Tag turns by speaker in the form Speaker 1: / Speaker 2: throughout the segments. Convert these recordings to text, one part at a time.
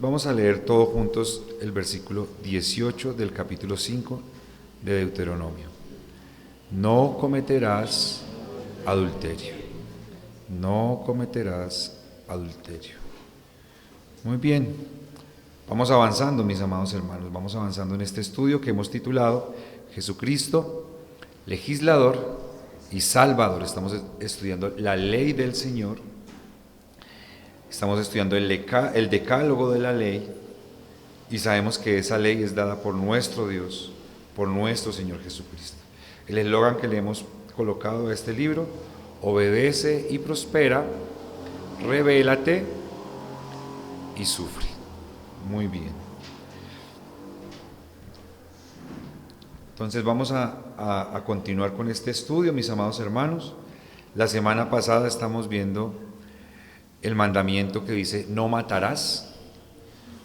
Speaker 1: vamos a leer todos juntos el versículo 18 del capítulo 5 de Deuteronomio. No cometerás adulterio. No cometerás adulterio. Muy bien, vamos avanzando, mis amados hermanos, vamos avanzando en este estudio que hemos titulado Jesucristo, legislador y salvador. Estamos estudiando la ley del Señor, estamos estudiando el decálogo de la ley, y sabemos que esa ley es dada por nuestro Dios, por nuestro Señor Jesucristo. El eslogan que le hemos colocado a este libro: obedece y prospera, revélate y sufre. Muy bien. Entonces vamos a continuar con este estudio, mis amados hermanos. La semana pasada estamos viendo el mandamiento que dice no matarás.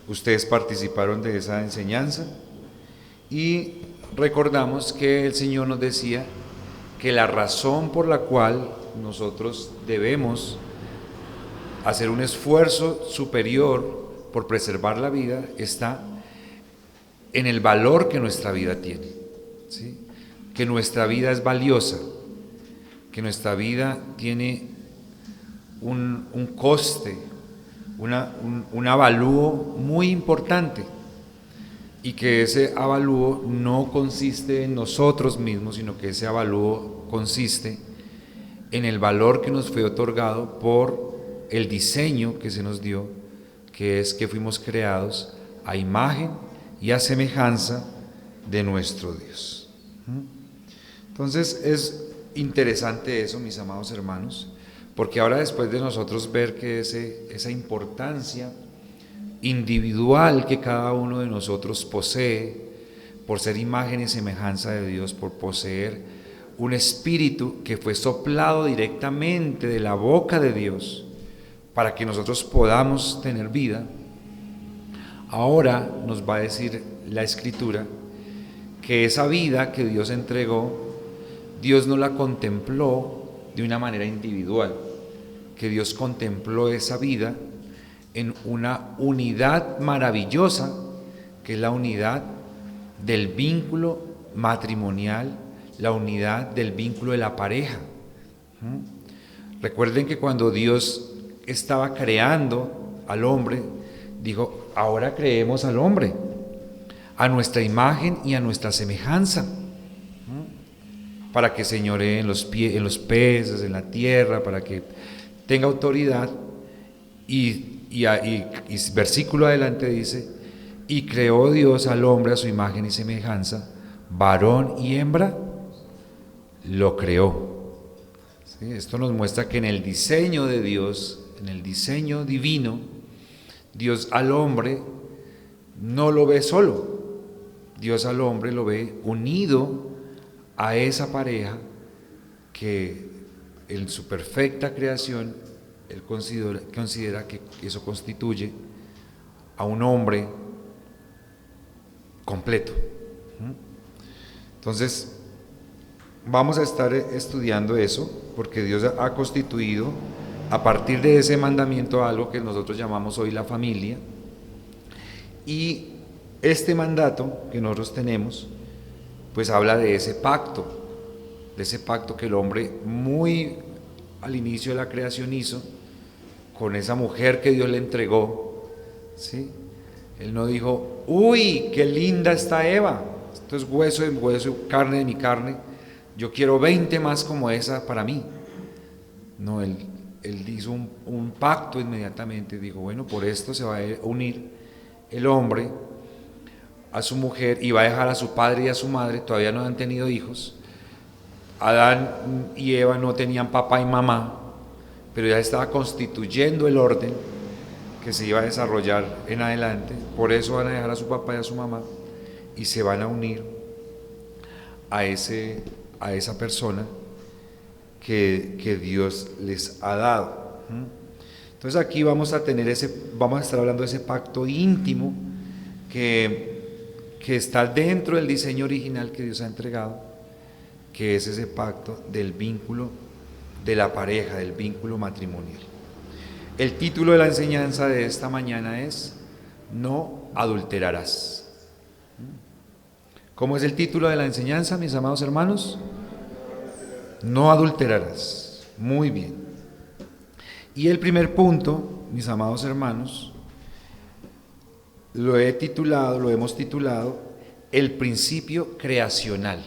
Speaker 1: Ustedes participaron de esa enseñanza y recordamos que el Señor nos decía que la razón por la cual nosotros debemos hacer un esfuerzo superior por preservar la vida está en el valor que nuestra vida tiene, ¿sí? Que nuestra vida es valiosa, que nuestra vida tiene un coste, un avalúo muy importante, y que ese avalúo no consiste en nosotros mismos, sino que ese avalúo consiste en el valor que nos fue otorgado por el diseño que se nos dio, que es que fuimos creados a imagen y a semejanza de nuestro Dios. Entonces es interesante eso, mis amados hermanos, porque ahora, después de nosotros ver que esa importancia individual que cada uno de nosotros posee, por ser imagen y semejanza de Dios, por poseer un espíritu que fue soplado directamente de la boca de Dios para que nosotros podamos tener vida, ahora nos va a decir la Escritura que esa vida que Dios entregó, Dios no la contempló de una manera individual, que Dios contempló esa vida en una unidad maravillosa, que es la unidad del vínculo matrimonial, la unidad del vínculo de la pareja. Recuerden que cuando Dios estaba creando al hombre, dijo: ahora creemos al hombre a nuestra imagen y a nuestra semejanza, para que señoree en los peces, en la tierra, para que tenga autoridad. Y versículo adelante dice: y creó Dios al hombre a su imagen y semejanza, varón y hembra lo creó. ¿Sí? Esto nos muestra que en el diseño de Dios, en el diseño divino, Dios al hombre no lo ve solo, Dios al hombre lo ve unido a esa pareja que en su perfecta creación Él considera que eso constituye a un hombre completo. Entonces, vamos a estar estudiando eso, porque Dios ha constituido a partir de ese mandamiento algo que nosotros llamamos hoy la familia. Y este mandato que nosotros tenemos, pues habla de ese pacto que el hombre muy al inicio de la creación hizo con esa mujer que Dios le entregó, ¿sí? Él no dijo: uy, qué linda está Eva, esto es hueso de mi hueso, carne de mi carne, yo quiero 20 más como esa para mí. No, él hizo un pacto inmediatamente, dijo: bueno, por esto se va a unir el hombre a su mujer y va a dejar a su padre y a su madre. Todavía no han tenido hijos. Adán y Eva no tenían papá y mamá, pero ya estaba constituyendo el orden que se iba a desarrollar en adelante. Por eso van a dejar a su papá y a su mamá y se van a unir a esa persona que Dios les ha dado. Entonces aquí vamos a estar hablando de ese pacto íntimo que está dentro del diseño original que Dios ha entregado, que es ese pacto del vínculo de la pareja, del vínculo matrimonial. El título de la enseñanza de esta mañana es: no adulterarás. ¿Cómo es el título de la enseñanza, mis amados hermanos? No adulterarás. Muy bien. Y el primer punto, mis amados hermanos, lo hemos titulado el principio creacional.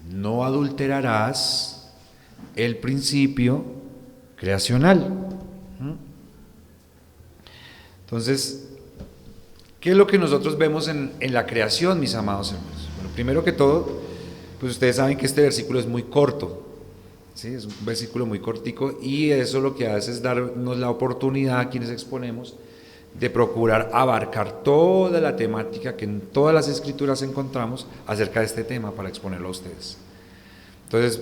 Speaker 1: No adulterarás, el principio creacional. Entonces, ¿qué es lo que nosotros vemos en la creación, mis amados hermanos? Bueno, primero que todo, pues ustedes saben que este versículo es muy corto, ¿sí? Es un versículo muy cortico, y eso lo que hace es darnos la oportunidad a quienes exponemos de procurar abarcar toda la temática que en todas las escrituras encontramos acerca de este tema para exponerlo a ustedes. Entonces,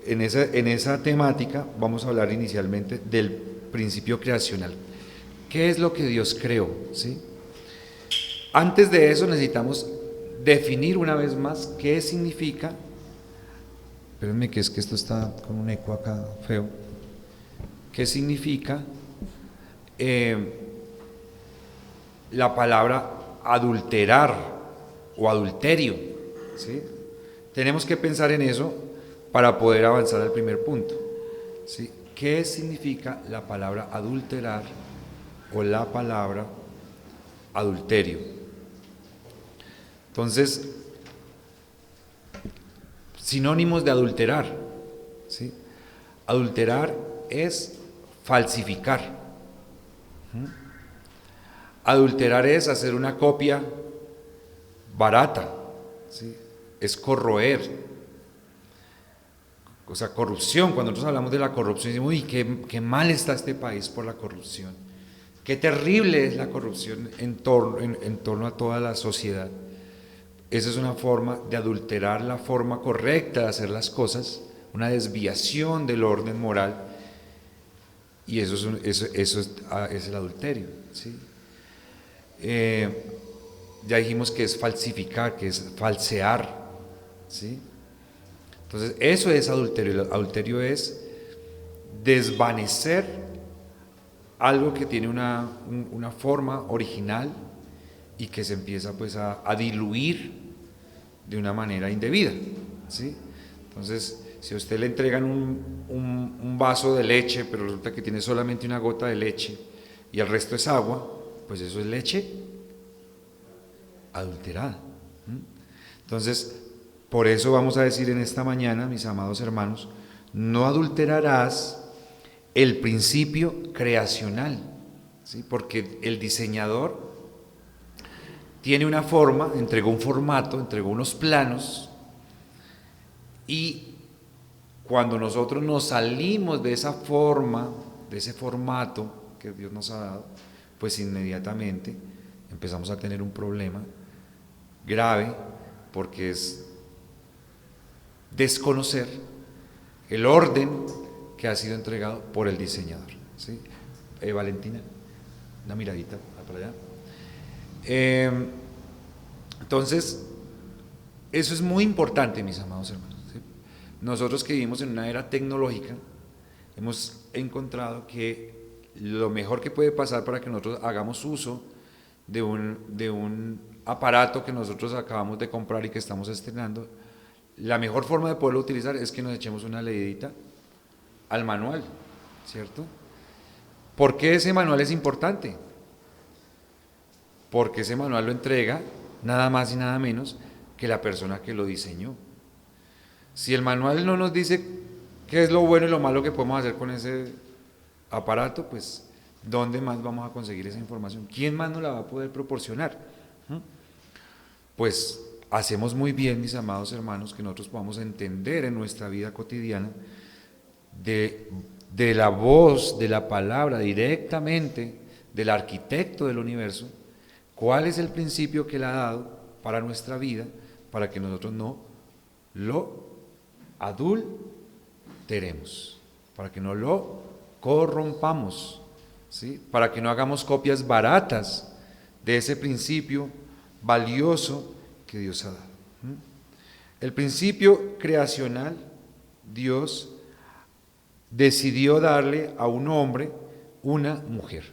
Speaker 1: en esa temática vamos a hablar inicialmente del principio creacional. ¿Qué es lo que Dios creó? ¿Sí? Antes de eso necesitamos definir una vez más qué significa. Espérenme, que es que esto está con un eco acá feo. ¿Qué significa la palabra adulterar o adulterio? ¿Sí? Tenemos que pensar en eso para poder avanzar al primer punto. ¿Sí? ¿Qué significa la palabra adulterar o la palabra adulterio? Entonces, sinónimos de adulterar, ¿sí? Adulterar es falsificar. Adulterar es hacer una copia barata, ¿sí? Es corroer. O sea, corrupción. Cuando nosotros hablamos de la corrupción, decimos, uy, qué mal está este país por la corrupción. Qué terrible es la corrupción en torno a toda la sociedad. Esa es una forma de adulterar la forma correcta de hacer las cosas, una desviación del orden moral, y eso es el adulterio, ¿sí? Ya dijimos que es falsificar, que es falsear, ¿sí? Entonces, eso es adulterio. El adulterio es desvanecer algo que tiene una forma original y que se empieza pues a diluir de una manera indebida, ¿sí? Entonces, si a usted le entregan un vaso de leche, pero resulta que tiene solamente una gota de leche y el resto es agua, pues eso es leche adulterada. Entonces, por eso vamos a decir en esta mañana, mis amados hermanos, no adulterarás el principio creacional, ¿sí? Porque el diseñador tiene una forma, entregó un formato, entregó unos planos, y cuando nosotros nos salimos de esa forma, de ese formato que Dios nos ha dado, pues inmediatamente empezamos a tener un problema grave, porque es desconocer el orden que ha sido entregado por el diseñador, ¿sí? Valentina, una miradita para allá. Entonces, eso es muy importante, mis amados hermanos, ¿sí? Nosotros que vivimos en una era tecnológica, hemos encontrado que lo mejor que puede pasar para que nosotros hagamos uso de un aparato que nosotros acabamos de comprar y que estamos estrenando, la mejor forma de poderlo utilizar es que nos echemos una leidita al manual, ¿cierto? ¿Por qué ese manual es importante? Porque ese manual lo entrega nada más y nada menos que la persona que lo diseñó. Si el manual no nos dice qué es lo bueno y lo malo que podemos hacer con ese aparato, pues ¿dónde más vamos a conseguir esa información? ¿Quién más nos la va a poder proporcionar? Pues hacemos muy bien, mis amados hermanos, que nosotros podamos entender en nuestra vida cotidiana de la voz, de la palabra, directamente del arquitecto del universo, cuál es el principio que él ha dado para nuestra vida, para que nosotros no lo adulteremos, para que no lo corrompamos, ¿sí? Para que no hagamos copias baratas de ese principio valioso que Dios ha dado. El principio creacional, Dios decidió darle a un hombre una mujer.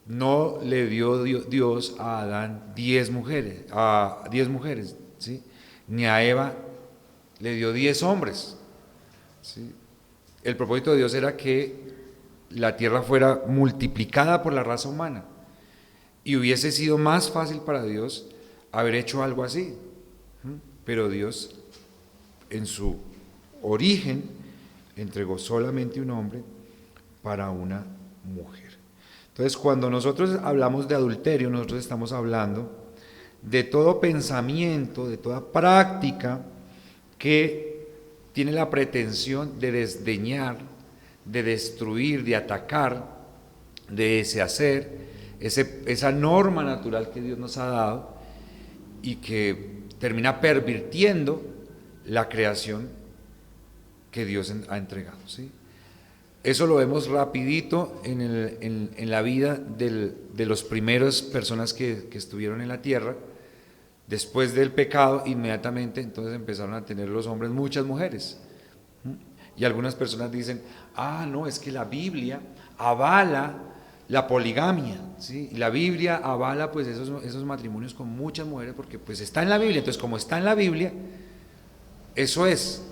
Speaker 1: no le dio Dios a Adán 10 mujeres, ¿sí? Ni a Eva le dio 10 hombres, ¿sí? El propósito de Dios era que la tierra fuera multiplicada por la raza humana, y hubiese sido más fácil para Dios haber hecho algo así, pero Dios en su origen entregó solamente un hombre para una mujer. Entonces, cuando nosotros hablamos de adulterio, nosotros estamos hablando de todo pensamiento, de toda práctica que tiene la pretensión de desdeñar, de destruir, de atacar, de deshacer esa norma natural que Dios nos ha dado y que termina pervirtiendo la creación que Dios ha entregado, ¿sí? Eso lo vemos rapidito en la vida de las primeras personas que estuvieron en la tierra. Después del pecado, inmediatamente entonces empezaron a tener los hombres muchas mujeres. Y algunas personas dicen, no, es que la Biblia avala la poligamia, ¿sí? Y la Biblia avala pues esos matrimonios con muchas mujeres porque pues está en la Biblia. Entonces, como está en la Biblia, eso es.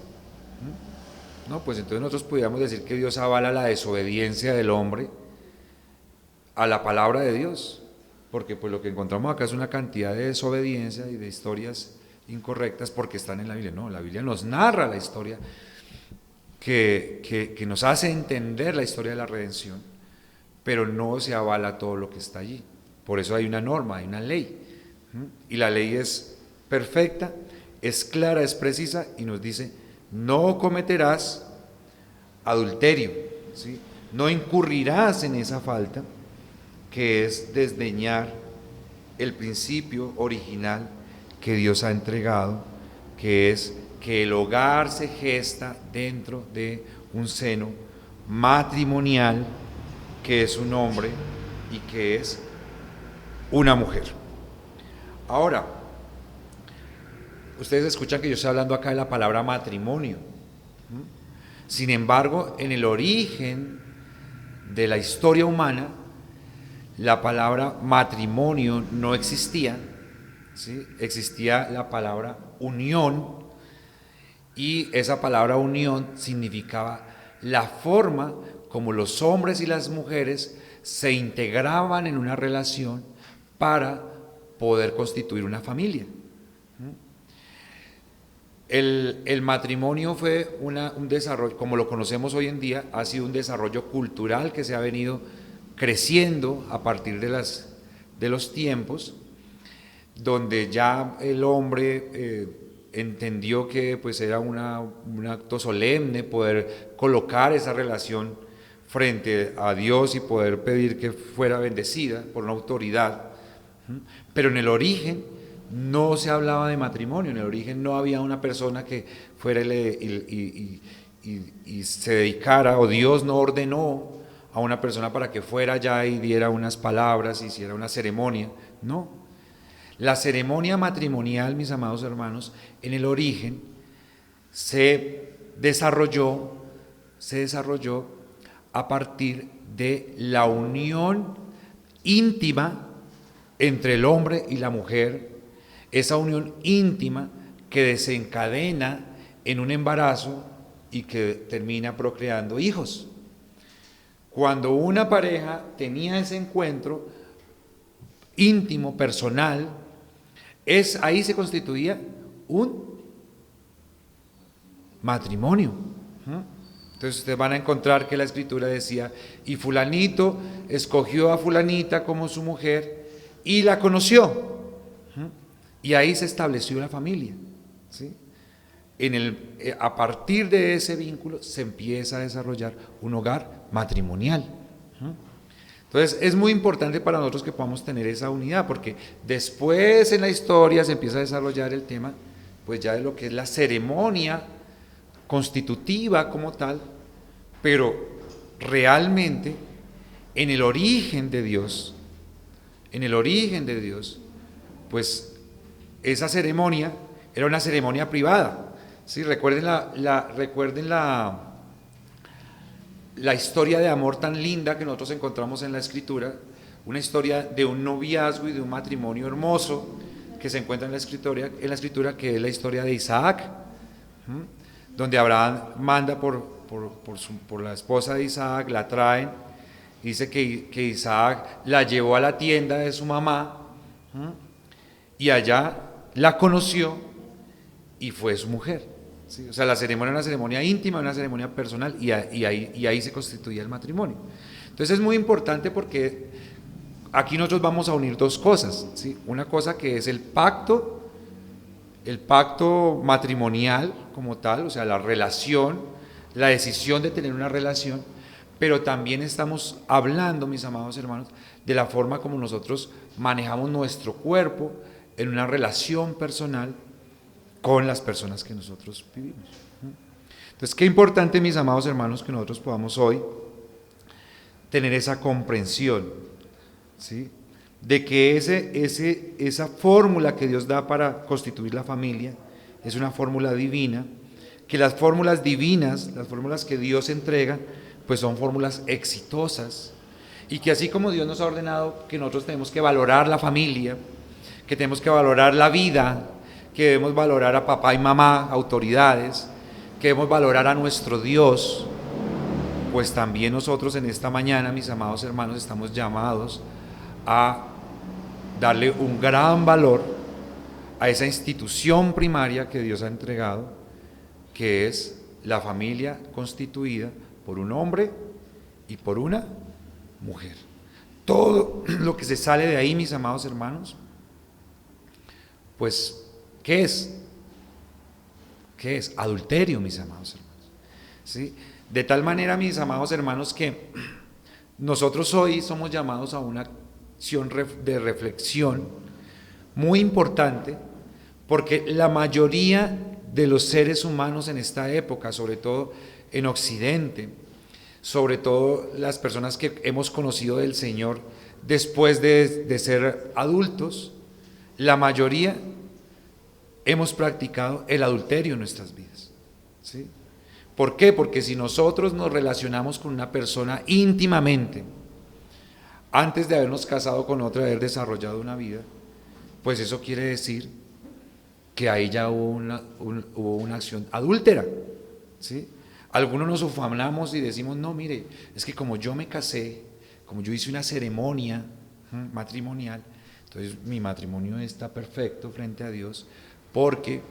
Speaker 1: No, pues entonces nosotros podríamos decir que Dios avala la desobediencia del hombre a la palabra de Dios, porque pues lo que encontramos acá es una cantidad de desobediencia y de historias incorrectas porque están en la Biblia. No, la Biblia nos narra la historia que nos hace entender la historia de la redención, pero no se avala todo lo que está allí. Por eso hay una norma, hay una ley, y la ley es perfecta, es clara, es precisa y nos dice: no cometerás adulterio, ¿sí? No incurrirás en esa falta que es desdeñar el principio original que Dios ha entregado, que es que el hogar se gesta dentro de un seno matrimonial, que es un hombre y que es una mujer. Ahora, ustedes escuchan que yo estoy hablando acá de la palabra matrimonio. Sin embargo, en el origen de la historia humana, la palabra matrimonio no existía, ¿sí? Existía la palabra unión, y esa palabra unión significaba la forma como los hombres y las mujeres se integraban en una relación para poder constituir una familia. El matrimonio fue un desarrollo, como lo conocemos hoy en día, ha sido un desarrollo cultural que se ha venido creciendo a partir de los tiempos, donde ya el hombre entendió que pues era un acto solemne poder colocar esa relación frente a Dios y poder pedir que fuera bendecida por una autoridad. Pero en el origen no se hablaba de matrimonio, en el origen no había una persona que fuera y se dedicara, o Dios no ordenó a una persona para que fuera allá y diera unas palabras, hiciera una ceremonia. No. La ceremonia matrimonial, mis amados hermanos, en el origen se desarrolló a partir de la unión íntima entre el hombre y la mujer, esa unión íntima que desencadena en un embarazo y que termina procreando hijos. Cuando una pareja tenía ese encuentro íntimo, personal, ahí se constituía un matrimonio. Entonces ustedes van a encontrar que la Escritura decía: y fulanito escogió a fulanita como su mujer y la conoció. Y ahí se estableció la familia, ¿sí? A partir de ese vínculo se empieza a desarrollar un hogar matrimonial. Entonces es muy importante para nosotros que podamos tener esa unidad, porque después en la historia se empieza a desarrollar el tema pues ya de lo que es la ceremonia constitutiva como tal, pero realmente en el origen de Dios, pues esa ceremonia era una ceremonia privada. ¿Sí? Recuerden la historia de amor tan linda que nosotros encontramos en la Escritura, una historia de un noviazgo y de un matrimonio hermoso que se encuentra en la escritura, que es la historia de Isaac, donde Abraham manda por la esposa de Isaac, la traen, dice que Isaac la llevó a la tienda de su mamá, y allá la conoció y fue su mujer. ¿Sí? O sea, la ceremonia era una ceremonia íntima, una ceremonia personal, y ahí se constituía el matrimonio. Entonces es muy importante porque aquí nosotros vamos a unir dos cosas, ¿sí? Una cosa que es el pacto matrimonial como tal, o sea, la relación, la decisión de tener una relación, pero también estamos hablando, mis amados hermanos, de la forma como nosotros manejamos nuestro cuerpo en una relación personal con las personas que nosotros vivimos. Entonces, qué importante, mis amados hermanos, que nosotros podamos hoy tener esa comprensión, ¿sí? De que esa fórmula que Dios da para constituir la familia es una fórmula divina, que las fórmulas divinas, las fórmulas que Dios entrega, pues son fórmulas exitosas, y que así como Dios nos ha ordenado que nosotros tenemos que valorar la familia, que tenemos que valorar la vida, que debemos valorar a papá y mamá, autoridades, que debemos valorar a nuestro Dios, pues también nosotros en esta mañana, mis amados hermanos, estamos llamados a darle un gran valor a esa institución primaria que Dios ha entregado, que es la familia constituida por un hombre y por una mujer. Todo lo que se sale de ahí, mis amados hermanos, pues, ¿qué es? ¿Qué es? Adulterio, mis amados hermanos. ¿Sí? De tal manera, mis amados hermanos, que nosotros hoy somos llamados a una acción de reflexión muy importante, porque la mayoría de los seres humanos en esta época, sobre todo en Occidente, sobre todo las personas que hemos conocido del Señor después de ser adultos, la mayoría hemos practicado el adulterio en nuestras vidas. ¿Sí? ¿Por qué? Porque si nosotros nos relacionamos con una persona íntimamente, antes de habernos casado con otra, de haber desarrollado una vida, pues eso quiere decir que ahí ya hubo una acción adúltera. ¿Sí? Algunos nos ufanamos y decimos, no, mire, es que como yo me casé, como yo hice una ceremonia matrimonial, entonces mi matrimonio está perfecto frente a Dios porque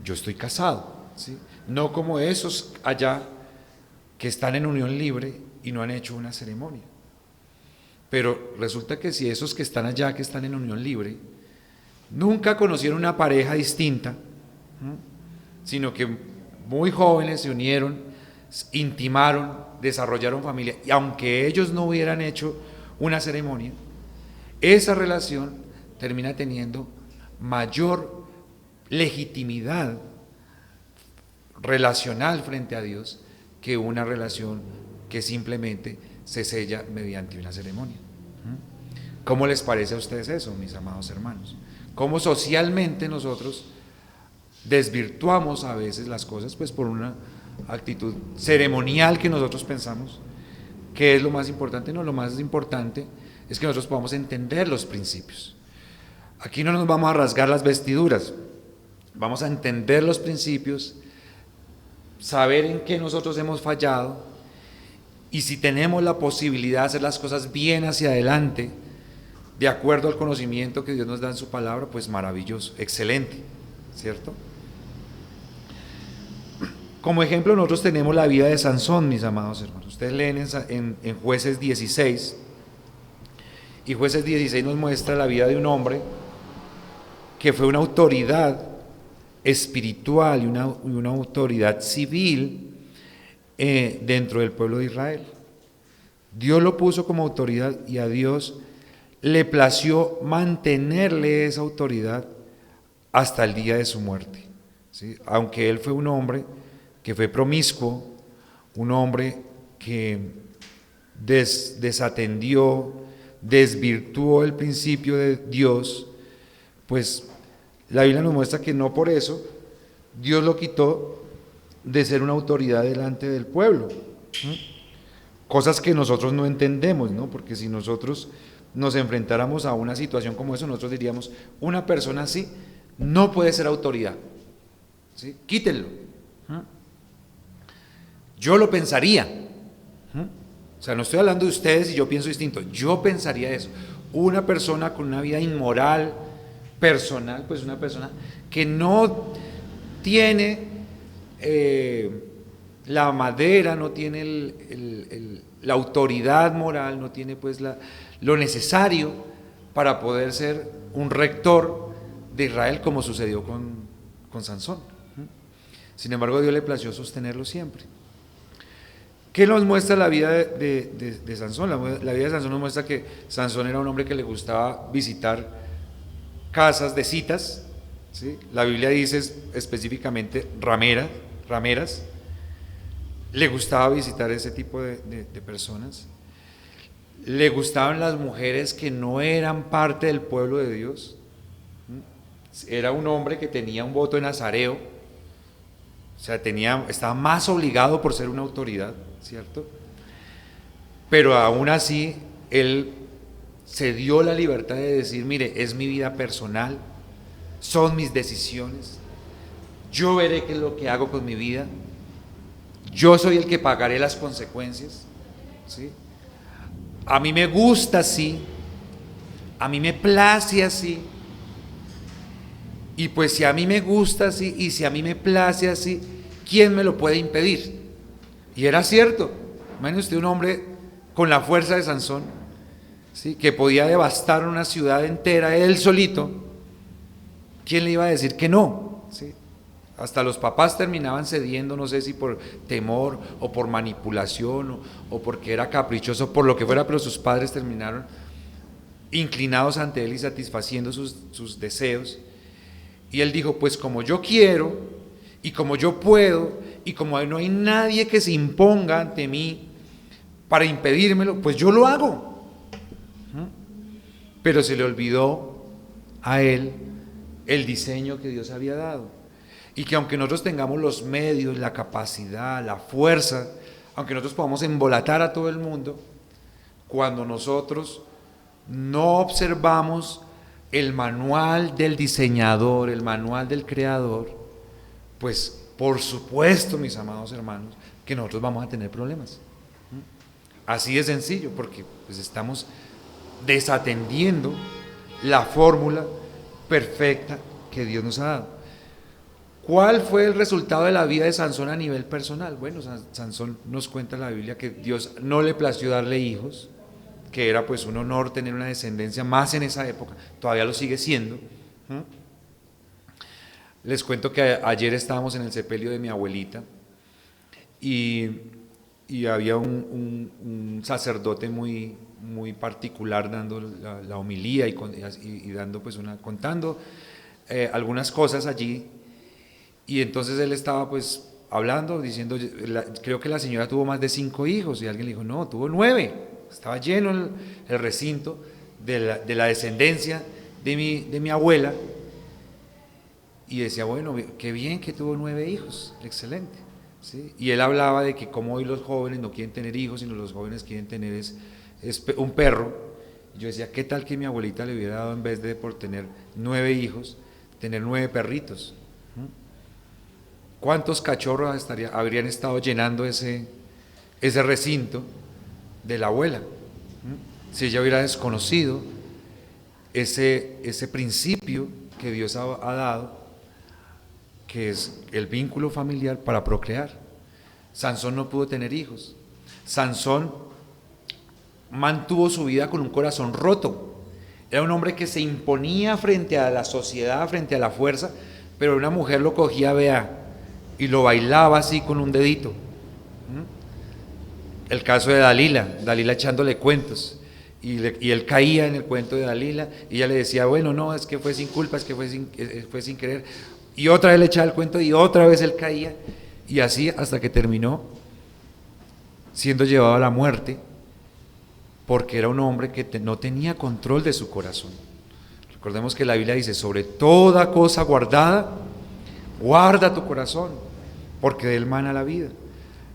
Speaker 1: yo estoy casado, ¿sí? No como esos allá que están en unión libre y no han hecho una ceremonia. Pero resulta que si esos que están allá, que están en unión libre, nunca conocieron una pareja distinta, sino que muy jóvenes se unieron, intimaron, desarrollaron familia, y aunque ellos no hubieran hecho una ceremonia, esa relación termina teniendo mayor legitimidad relacional frente a Dios que una relación que simplemente se sella mediante una ceremonia. ¿Cómo les parece a ustedes eso, mis amados hermanos? ¿Cómo socialmente nosotros desvirtuamos a veces las cosas pues por una actitud ceremonial que nosotros pensamos que es lo más importante? No, lo más importante es que nosotros podamos entender los principios. Aquí no nos vamos a rasgar las vestiduras, vamos a entender los principios, saber en qué nosotros hemos fallado, y si tenemos la posibilidad de hacer las cosas bien hacia adelante, de acuerdo al conocimiento que Dios nos da en su palabra, pues maravilloso, excelente, ¿cierto? Como ejemplo nosotros tenemos la vida de Sansón, mis amados hermanos. Ustedes leen en Jueces 16, y Jueces 16 nos muestra la vida de un hombre que fue una autoridad espiritual y una autoridad civil dentro del pueblo de Israel. Dios lo puso como autoridad y a Dios le plació mantenerle esa autoridad hasta el día de su muerte, ¿sí? Aunque él fue un hombre que fue promiscuo, un hombre que desatendió, desvirtuó el principio de Dios, pues la Biblia nos muestra que no por eso Dios lo quitó de ser una autoridad delante del pueblo. Cosas que nosotros no entendemos, ¿no? Porque si nosotros nos enfrentáramos a una situación como eso, nosotros diríamos, una persona así no puede ser autoridad, ¿sí? Quítenlo. Yo lo pensaría. O sea, no estoy hablando de ustedes y yo pienso distinto, yo pensaría eso. Una persona con una vida inmoral, personal, pues una persona que no tiene la madera, no tiene la autoridad moral, no tiene pues lo necesario para poder ser un rector de Israel, como sucedió con Sansón. Sin embargo, a Dios le plació sostenerlo siempre. ¿Qué nos muestra la vida de Sansón? La vida de Sansón nos muestra que Sansón era un hombre que le gustaba visitar casas de citas, ¿sí? La Biblia dice específicamente rameras. Le gustaba visitar ese tipo de personas. Le gustaban las mujeres que no eran parte del pueblo de Dios. Era un hombre que tenía un voto de nazareo, o sea, estaba más obligado por ser una autoridad, ¿cierto? Pero aún así, él se dio la libertad de decir, mire, es mi vida personal, son mis decisiones, yo veré qué es lo que hago con mi vida, yo soy el que pagaré las consecuencias, ¿sí? A mí me gusta así, a mí me place así, y pues si a mí me gusta así, y si a mí me place así, ¿quién me lo puede impedir? Y era cierto. Imagínese usted un hombre con la fuerza de Sansón, ¿sí? Que podía devastar una ciudad entera, él solito. ¿Quién le iba a decir que no? ¿Sí? Hasta los papás terminaban cediendo, no sé si por temor o por manipulación o porque era caprichoso, por lo que fuera, pero sus padres terminaron inclinados ante él y satisfaciendo sus deseos. Y él dijo, pues como yo quiero y como yo puedo y como no hay nadie que se imponga ante mí para impedírmelo, pues yo lo hago. Pero se le olvidó a él el diseño que Dios había dado. Y que aunque nosotros tengamos los medios, la capacidad, la fuerza, aunque nosotros podamos embolatar a todo el mundo, cuando nosotros no observamos el manual del diseñador, el manual del creador, pues por supuesto, mis amados hermanos, que nosotros vamos a tener problemas. Así de sencillo, porque pues estamos desatendiendo la fórmula perfecta que Dios nos ha dado. ¿Cuál fue el resultado de la vida de Sansón a nivel personal? Bueno, Sansón nos cuenta en la Biblia que Dios no le plació darle hijos, que era pues un honor tener una descendencia, más en esa época, todavía lo sigue siendo. Les cuento que ayer estábamos en el sepelio de mi abuelita y había un sacerdote muy particular dando la homilía y dando pues contando algunas cosas allí, y entonces él estaba pues hablando, diciendo, creo que la señora tuvo más de 5 hijos, y alguien le dijo, no, tuvo 9. Estaba lleno el recinto de la descendencia de mi abuela, y decía, bueno, qué bien que tuvo 9 hijos, excelente, ¿sí? Y él hablaba de que como hoy los jóvenes no quieren tener hijos, sino los jóvenes quieren tener es un perro. Y yo decía, ¿qué tal que mi abuelita le hubiera dado, en vez de por tener 9 hijos, tener 9 perritos? ¿Cuántos cachorros habrían estado llenando ese recinto de la abuela? Si ella hubiera desconocido ese principio que Dios ha dado, que es el vínculo familiar para procrear. Sansón no pudo tener hijos. Sansón mantuvo su vida con un corazón roto. Era un hombre que se imponía frente a la sociedad, frente a la fuerza, pero una mujer lo cogía, vea, y lo bailaba así con un dedito. El caso de Dalila echándole cuentos, y él caía en el cuento de Dalila, y ella le decía, bueno, no, es que fue sin culpa, es que fue sin querer, y otra vez le echaba el cuento, y otra vez él caía, y así hasta que terminó siendo llevado a la muerte, porque era un hombre que no tenía control de su corazón. Recordemos que la Biblia dice, sobre toda cosa guardada, guarda tu corazón, porque de él mana la vida.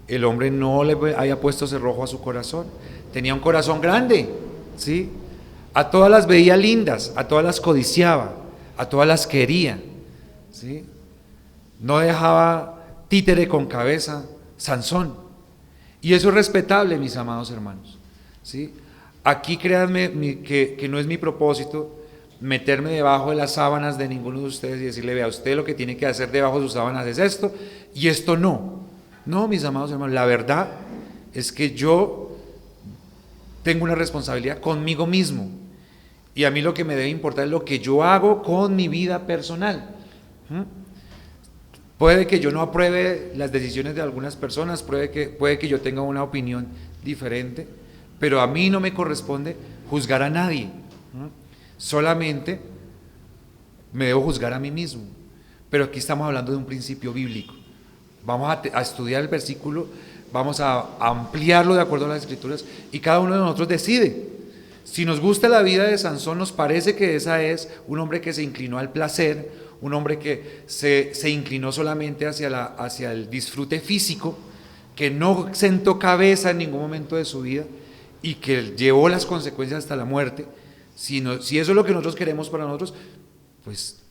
Speaker 1: El hombre no le había puesto cerrojo a su corazón, tenía un corazón grande, ¿sí? A todas las veía lindas, a todas las codiciaba, a todas las quería, ¿sí? No dejaba títere con cabeza, Sansón. Y eso es respetable, mis amados hermanos, ¿sí? Aquí créanme que no es mi propósito meterme debajo de las sábanas de ninguno de ustedes y decirle, vea, usted lo que tiene que hacer debajo de sus sábanas es esto y esto no. No, mis amados hermanos, la verdad es que yo tengo una responsabilidad conmigo mismo y a mí lo que me debe importar es lo que yo hago con mi vida personal. Puede que yo no apruebe las decisiones de algunas personas, puede que yo tenga una opinión diferente, pero a mí no me corresponde juzgar a nadie. Solamente me debo juzgar a mí mismo. Pero aquí estamos hablando de un principio bíblico. Vamos a estudiar el versículo, vamos a ampliarlo de acuerdo a las escrituras y cada uno de nosotros decide. Si nos gusta la vida de Sansón, nos parece que esa es un hombre que se inclinó al placer, un hombre que se inclinó solamente hacia el disfrute físico, que no sentó cabeza en ningún momento de su vida y que llevó las consecuencias hasta la muerte. Si eso es lo que nosotros queremos para nosotros, pues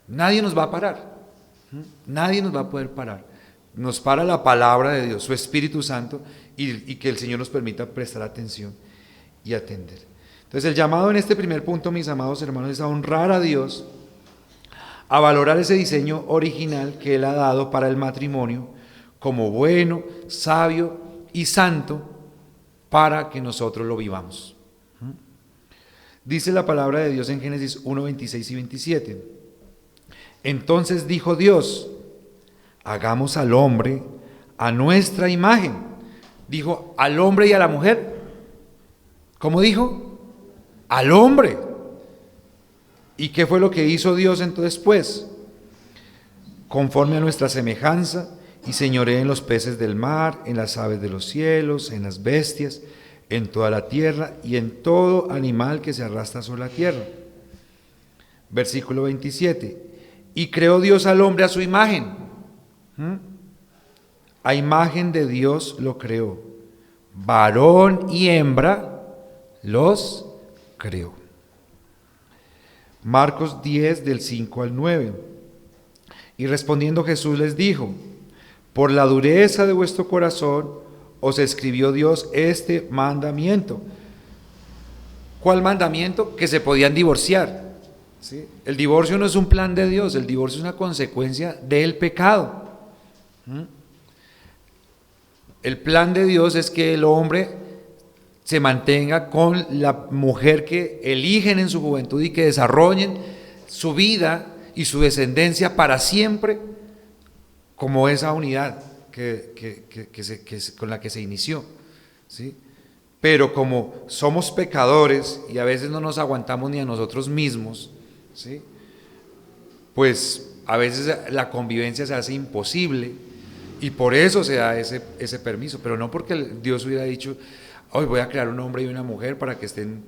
Speaker 1: nadie nos va a parar, nadie nos va a poder parar. Nos para la palabra de Dios, su Espíritu Santo, y que el Señor nos permita prestar atención y atender. Entonces el llamado en este primer punto, mis amados hermanos, es a honrar a Dios, a valorar ese diseño original que Él ha dado para el matrimonio como bueno, sabio y santo para que nosotros lo vivamos. Dice la palabra de Dios en Génesis 1, 26 y 27. Entonces dijo Dios, hagamos al hombre a nuestra imagen. Dijo al hombre y a la mujer. ¿Cómo dijo? Al hombre. ¿Y qué fue lo que hizo Dios entonces pues? Conforme a nuestra semejanza, y señoree en los peces del mar, en las aves de los cielos, en las bestias, en toda la tierra y en todo animal que se arrastra sobre la tierra. Versículo 27. Y creó Dios al hombre a su imagen. A imagen de Dios lo creó. Varón y hembra los creó. Marcos 10 del 5 al 9. Y respondiendo Jesús les dijo, por la dureza de vuestro corazón os escribió Dios este mandamiento. ¿Cuál mandamiento? Que se podían divorciar. ¿Sí? El divorcio no es un plan de Dios, el divorcio es una consecuencia del pecado. El plan de Dios es que el hombre se mantenga con la mujer que eligen en su juventud y que desarrollen su vida y su descendencia para siempre como esa unidad con la que se inició, ¿sí? Pero como somos pecadores y a veces no nos aguantamos ni a nosotros mismos, ¿sí? Pues a veces la convivencia se hace imposible y por eso se da ese permiso, pero no porque Dios hubiera dicho, hoy voy a crear un hombre y una mujer para que estén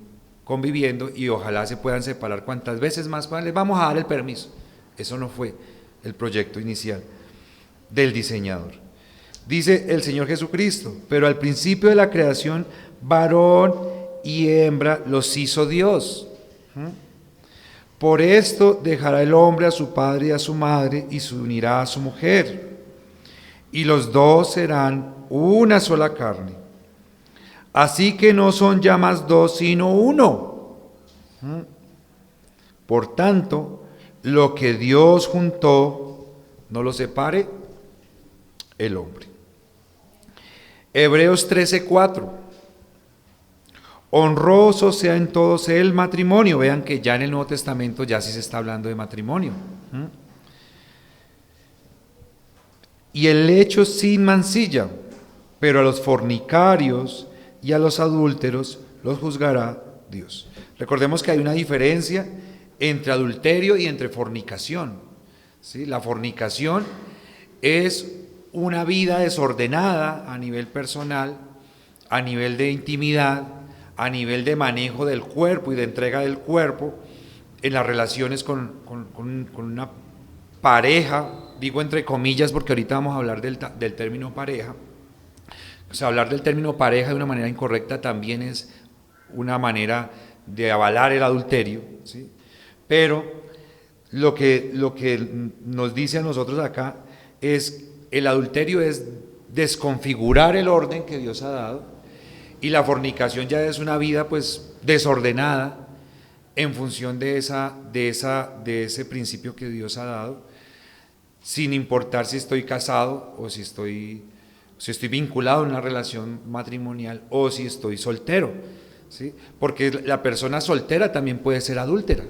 Speaker 1: conviviendo y ojalá se puedan separar cuantas veces más les vamos a dar el permiso. Eso no fue el proyecto inicial del diseñador. Dice el Señor Jesucristo, pero al principio de la creación, varón y hembra los hizo Dios. Por esto dejará el hombre a su padre y a su madre y se unirá a su mujer, y los dos serán una sola carne. Así que no son ya más dos, sino uno. Por tanto, lo que Dios juntó, no lo separe el hombre. Hebreos 13:4. Honroso sea en todos el matrimonio. Vean que ya en el Nuevo Testamento ya sí se está hablando de matrimonio. Y el lecho sin mancilla, pero a los fornicarios y a los adúlteros los juzgará Dios. Recordemos que hay una diferencia entre adulterio y entre fornicación. ¿Sí? La fornicación es una vida desordenada a nivel personal, a nivel de intimidad, a nivel de manejo del cuerpo y de entrega del cuerpo en las relaciones con una pareja, digo entre comillas porque ahorita vamos a hablar del término pareja. O sea, hablar del término pareja de una manera incorrecta también es una manera de avalar el adulterio, ¿sí? Pero lo que nos dice a nosotros acá es el adulterio es desconfigurar el orden que Dios ha dado, y la fornicación ya es una vida pues desordenada en función de ese principio que Dios ha dado, sin importar si estoy casado o si estoy vinculado a una relación matrimonial o si estoy soltero, ¿sí? Porque la persona soltera también puede ser adúltera.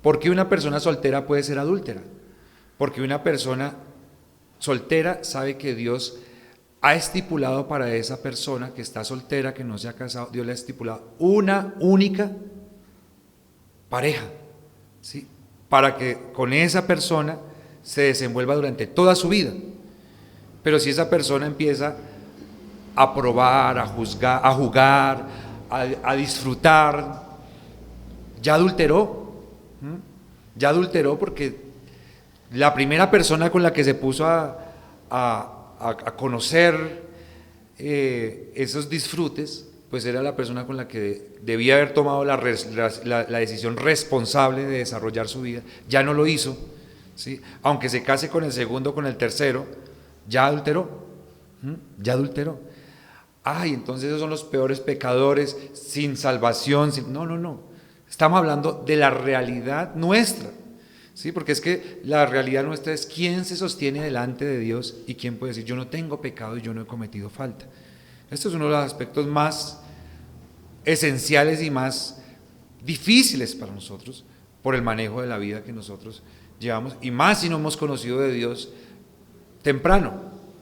Speaker 1: ¿Por qué una persona soltera puede ser adúltera? Porque una persona soltera sabe que Dios ha estipulado para esa persona que está soltera, que no se ha casado, Dios le ha estipulado una única pareja, ¿sí? Para que con esa persona se desenvuelva durante toda su vida. Pero si esa persona empieza a probar, a juzgar, a jugar, a disfrutar, ya adulteró. Ya adulteró, porque la primera persona con la que se puso a conocer esos disfrutes, pues era la persona con la que debía haber tomado la decisión responsable de desarrollar su vida. Ya no lo hizo, ¿sí? Aunque se case con el segundo, con el tercero, ya adulteró. Ya adulteró. Ay, entonces esos son los peores pecadores, sin salvación. No. Estamos hablando de la realidad nuestra, ¿sí? Porque es que la realidad nuestra es quién se sostiene delante de Dios y quién puede decir yo no tengo pecado y yo no he cometido falta. Esto es uno de los aspectos más esenciales y más difíciles para nosotros por el manejo de la vida que nosotros llevamos, y más si no hemos conocido de Dios temprano,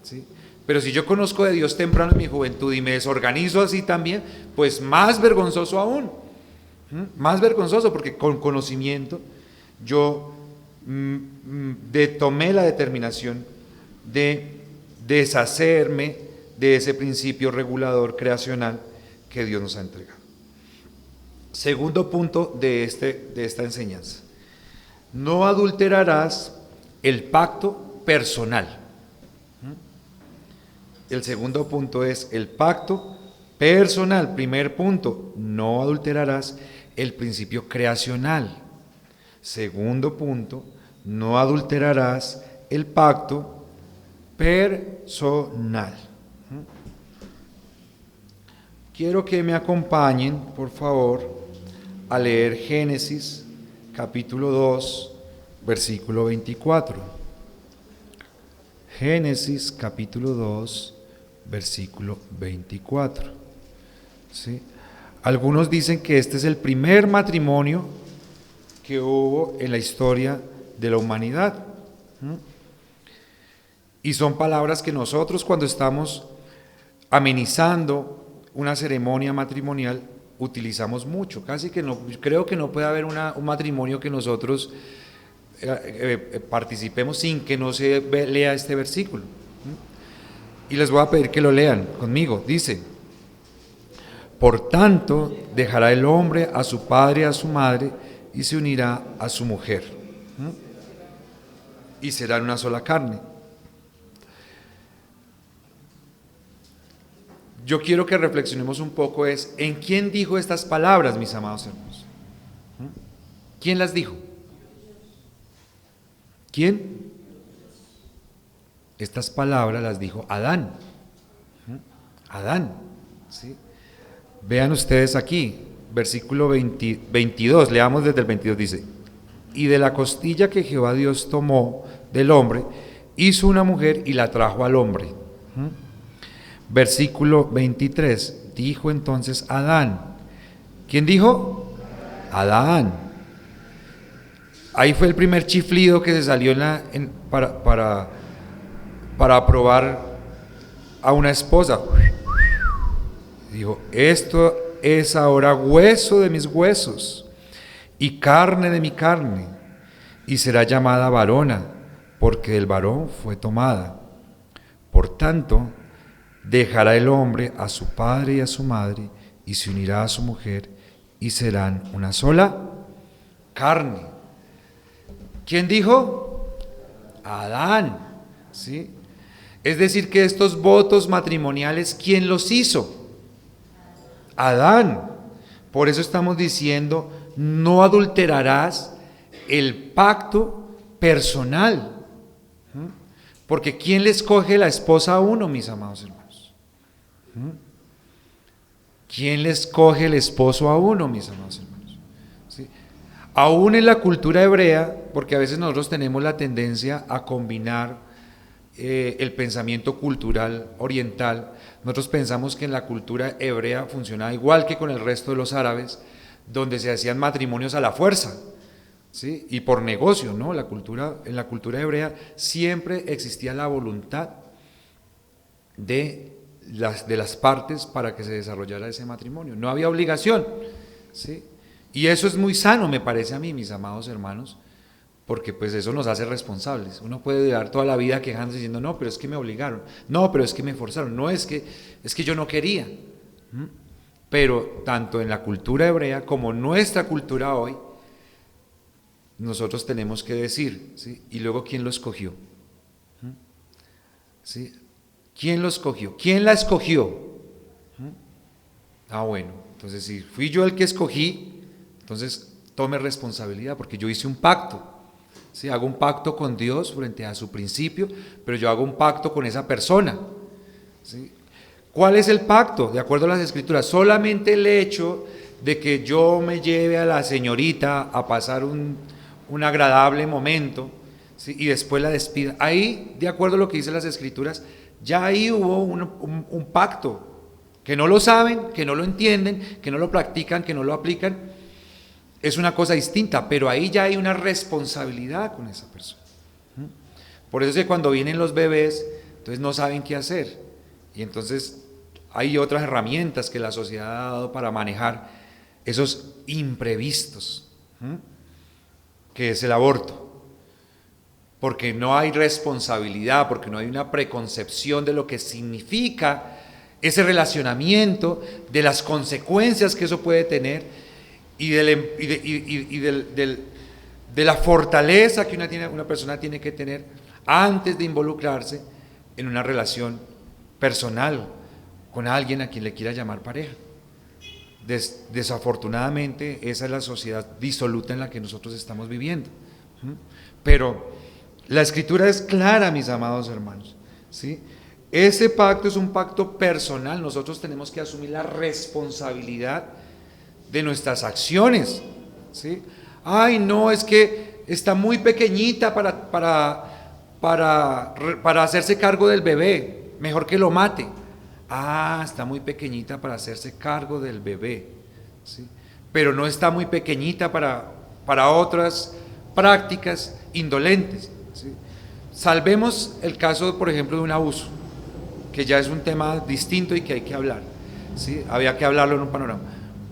Speaker 1: ¿sí? Pero si yo conozco de Dios temprano en mi juventud y me desorganizo así también, pues más vergonzoso aún. Más vergonzoso, porque con conocimiento yo tomé la determinación de deshacerme de ese principio regulador creacional que Dios nos ha entregado. Segundo punto de esta enseñanza: no adulterarás el pacto personal. El segundo punto es el pacto personal. Primer punto, no adulterarás el principio creacional. Segundo punto, no adulterarás el pacto personal. Quiero que me acompañen, por favor, a leer Génesis capítulo 2, versículo 24. Génesis capítulo 2, versículo 24. ¿Sí? Algunos dicen que este es el primer matrimonio que hubo en la historia de la humanidad. Y son palabras que nosotros, cuando estamos amenizando una ceremonia matrimonial, utilizamos mucho. Casi que no, creo que no puede haber un matrimonio que nosotros participemos sin que no se lea este versículo. Y les voy a pedir que lo lean conmigo. Dice: por tanto, dejará el hombre a su padre y a su madre y se unirá a su mujer, y serán una sola carne. Yo quiero que reflexionemos un poco ¿en quién dijo estas palabras, mis amados hermanos? ¿Quién las dijo? ¿Quién? Estas palabras las dijo Adán. Adán, ¿sí? Vean ustedes aquí, versículo 22, leamos desde el 22, dice: y de la costilla que Jehová Dios tomó del hombre, hizo una mujer y la trajo al hombre. Versículo 23, dijo entonces Adán. ¿Quién dijo? Adán. Ahí fue el primer chiflido que se salió para aprobar a una esposa. Dijo: esto es ahora hueso de mis huesos y carne de mi carne, y será llamada varona, porque del varón fue tomada. Por tanto, dejará el hombre a su padre y a su madre, y se unirá a su mujer, y serán una sola carne. ¿Quién dijo? Adán, ¿sí? Es decir, que estos votos matrimoniales, ¿quién los hizo? Adán. Por eso estamos diciendo, no adulterarás el pacto personal. Porque ¿quién le escoge la esposa a uno, mis amados hermanos? ¿Quién le escoge el esposo a uno, mis amados hermanos? ¿Sí? Aún en la cultura hebrea, porque a veces nosotros tenemos la tendencia a combinar el pensamiento cultural oriental, nosotros pensamos que en la cultura hebrea funcionaba igual que con el resto de los árabes, donde se hacían matrimonios a la fuerza, ¿sí? Y por negocio, ¿no? En la cultura hebrea siempre existía la voluntad de las partes para que se desarrollara ese matrimonio, no había obligación, ¿sí? Y eso es muy sano, me parece a mí, mis amados hermanos, porque pues eso nos hace responsables. Uno puede durar toda la vida quejándose diciendo, no, pero es que me obligaron, no, pero es que me forzaron, no, es que yo no quería. Pero tanto en la cultura hebrea como en nuestra cultura hoy, nosotros tenemos que decir, ¿sí? Y luego, ¿quién lo escogió? ¿Sí? ¿Quién lo escogió? ¿Quién la escogió? Bueno, entonces si fui yo el que escogí, entonces tome responsabilidad, porque yo hice un pacto. ¿Sí? Hago un pacto con Dios frente a su principio, pero yo hago un pacto con esa persona. ¿Sí? ¿Cuál es el pacto? De acuerdo a las Escrituras, solamente el hecho de que yo me lleve a la señorita a pasar un agradable momento, ¿sí? Y después la despida. Ahí, de acuerdo a lo que dicen las Escrituras, ya ahí hubo un pacto, que no lo saben, que no lo entienden, que no lo practican, que no lo aplican. Es una cosa distinta, pero ahí ya hay una responsabilidad con esa persona. Por eso es que cuando vienen los bebés, entonces no saben qué hacer. Y entonces hay otras herramientas que la sociedad ha dado para manejar esos imprevistos, que es el aborto. Porque no hay responsabilidad, porque no hay una preconcepción de lo que significa ese relacionamiento, de las consecuencias que eso puede tener, y de la fortaleza que una persona tiene que tener antes de involucrarse en una relación personal con alguien a quien le quiera llamar pareja. Desafortunadamente, esa es la sociedad disoluta en la que nosotros estamos viviendo. Pero la Escritura es clara, mis amados hermanos, ¿sí? Ese pacto es un pacto personal. Nosotros tenemos que asumir la responsabilidad de nuestras acciones, ¿sí? Ay, no, es que está muy pequeñita para hacerse cargo del bebé, mejor que lo mate. Está muy pequeñita para hacerse cargo del bebé, ¿sí? Pero no está muy pequeñita para otras prácticas indolentes, ¿sí? Salvemos el caso, por ejemplo, de un abuso, que ya es un tema distinto y que hay que hablar, ¿sí? Había que hablarlo en un panorama,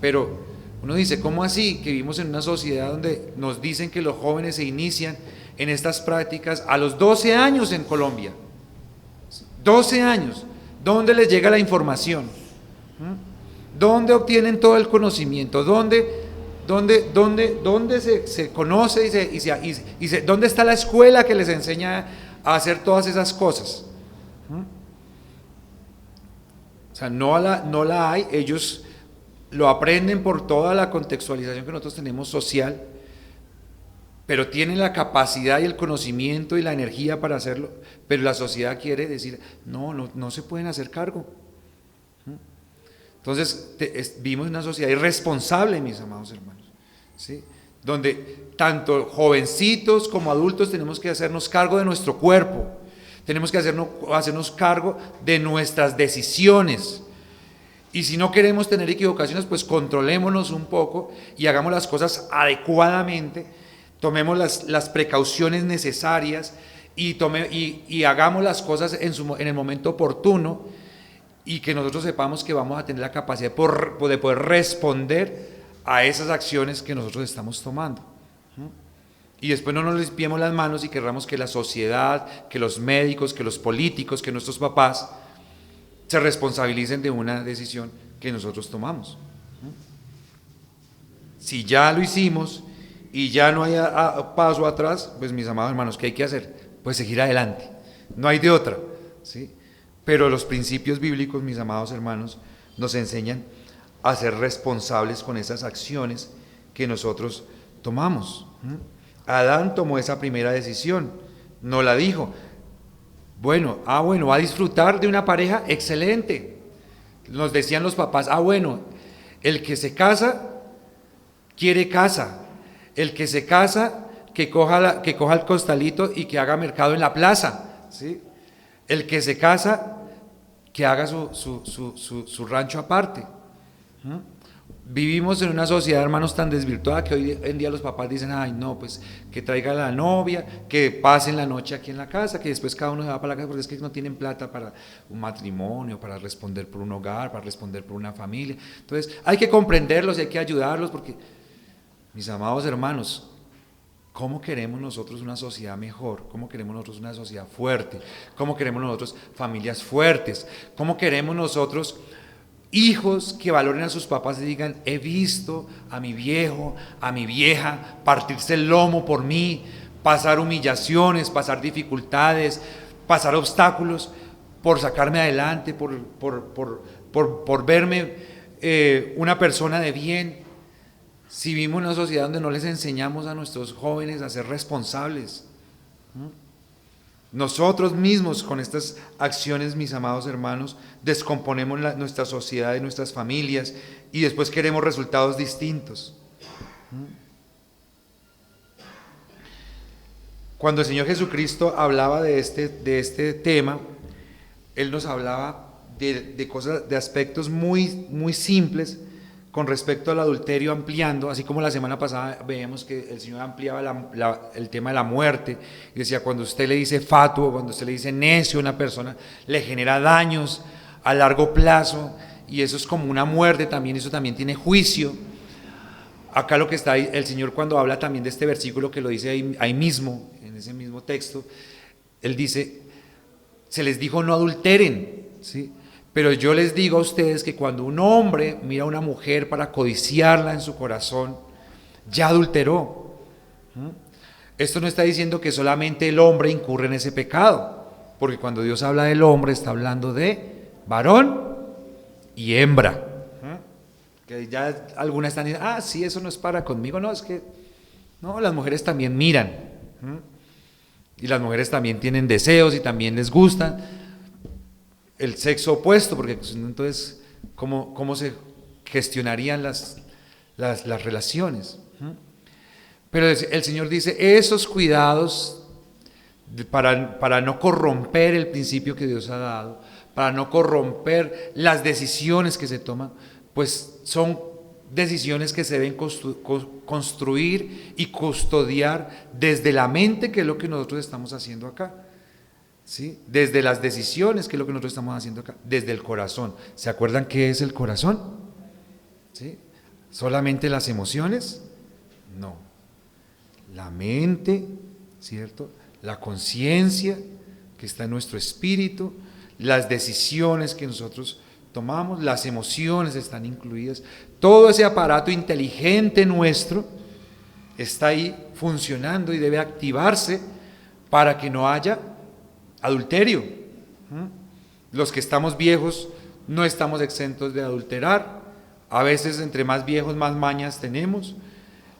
Speaker 1: pero uno dice, ¿cómo así? Que vivimos en una sociedad donde nos dicen que los jóvenes se inician en estas prácticas a los 12 años en Colombia. 12 años. ¿Dónde les llega la información? ¿Dónde obtienen todo el conocimiento? ¿Dónde se conoce dónde está la escuela que les enseña a hacer todas esas cosas? O sea, no la hay. Ellos lo aprenden por toda la contextualización que nosotros tenemos social, pero tienen la capacidad y el conocimiento y la energía para hacerlo, pero la sociedad quiere decir, no se pueden hacer cargo. Entonces, vivimos en una sociedad irresponsable, mis amados hermanos, ¿sí? Donde tanto jovencitos como adultos tenemos que hacernos cargo de nuestro cuerpo, tenemos que hacernos cargo de nuestras decisiones. Y si no queremos tener equivocaciones, pues controlémonos un poco y hagamos las cosas adecuadamente, tomemos las precauciones necesarias y hagamos las cosas en el momento oportuno, y que nosotros sepamos que vamos a tener la capacidad de poder responder a esas acciones que nosotros estamos tomando. Y después no nos limpiemos las manos y querramos que la sociedad, que los médicos, que los políticos, que nuestros papás se responsabilicen de una decisión que nosotros tomamos. Si ya lo hicimos y ya no hay paso atrás, pues mis amados hermanos, ¿qué hay que hacer? Pues seguir adelante, no hay de otra, ¿sí? Pero los principios bíblicos, mis amados hermanos, nos enseñan a ser responsables con esas acciones que nosotros tomamos. Adán tomó esa primera decisión, no la dijo. Bueno, va a disfrutar de una pareja, excelente. Nos decían los papás, bueno, el que se casa, quiere casa. El que se casa, que coja el costalito y que haga mercado en la plaza, ¿sí? El que se casa, que haga su rancho aparte. Vivimos en una sociedad, hermanos, tan desvirtuada que hoy en día los papás dicen, ay no, pues que traiga a la novia, que pasen la noche aquí en la casa, que después cada uno se va para la casa porque es que no tienen plata para un matrimonio, para responder por un hogar, para responder por una familia. Entonces hay que comprenderlos y hay que ayudarlos porque, mis amados hermanos, ¿cómo queremos nosotros una sociedad mejor? ¿Cómo queremos nosotros una sociedad fuerte? ¿Cómo queremos nosotros familias fuertes? ¿Cómo queremos nosotros hijos que valoren a sus papás y digan, he visto a mi viejo, a mi vieja partirse el lomo por mí, pasar humillaciones, pasar dificultades, pasar obstáculos por sacarme adelante, por verme una persona de bien? Si vivimos en una sociedad donde no les enseñamos a nuestros jóvenes a ser responsables, nosotros mismos con estas acciones, mis amados hermanos, descomponemos nuestra sociedad y nuestras familias y después queremos resultados distintos. Cuando el Señor Jesucristo hablaba de este tema, Él nos hablaba de cosas, de aspectos muy, muy simples con respecto al adulterio, ampliando, así como la semana pasada veíamos que el Señor ampliaba el tema de la muerte, y decía, cuando usted le dice fatuo, cuando usted le dice necio a una persona, le genera daños a largo plazo, y eso es como una muerte también, eso también tiene juicio. Acá lo que está ahí, el Señor cuando habla también de este versículo que lo dice ahí mismo, en ese mismo texto, Él dice, se les dijo no adulteren, ¿sí? Pero yo les digo a ustedes que cuando un hombre mira a una mujer para codiciarla en su corazón, ya adulteró. Esto no está diciendo que solamente el hombre incurre en ese pecado, porque cuando Dios habla del hombre está hablando de varón y hembra. Que ya algunas están diciendo, sí, eso no es para conmigo. No, es que no, las mujeres también miran. Y las mujeres también tienen deseos y también les gusta el sexo opuesto, porque entonces, ¿cómo se gestionarían las relaciones? Pero el Señor dice, esos cuidados para no corromper el principio que Dios ha dado, para no corromper las decisiones que se toman, pues son decisiones que se deben construir y custodiar desde la mente, que es lo que nosotros estamos haciendo acá. ¿Sí? Desde las decisiones, que es lo que nosotros estamos haciendo acá, desde el corazón. ¿Se acuerdan qué es el corazón? ¿Sí? ¿Solamente las emociones? No. La mente, ¿cierto? La conciencia que está en nuestro espíritu, las decisiones que nosotros tomamos, las emociones están incluidas. Todo ese aparato inteligente nuestro está ahí funcionando y debe activarse para que no haya adulterio. Los que estamos viejos no estamos exentos de adulterar. A veces entre más viejos más mañas tenemos.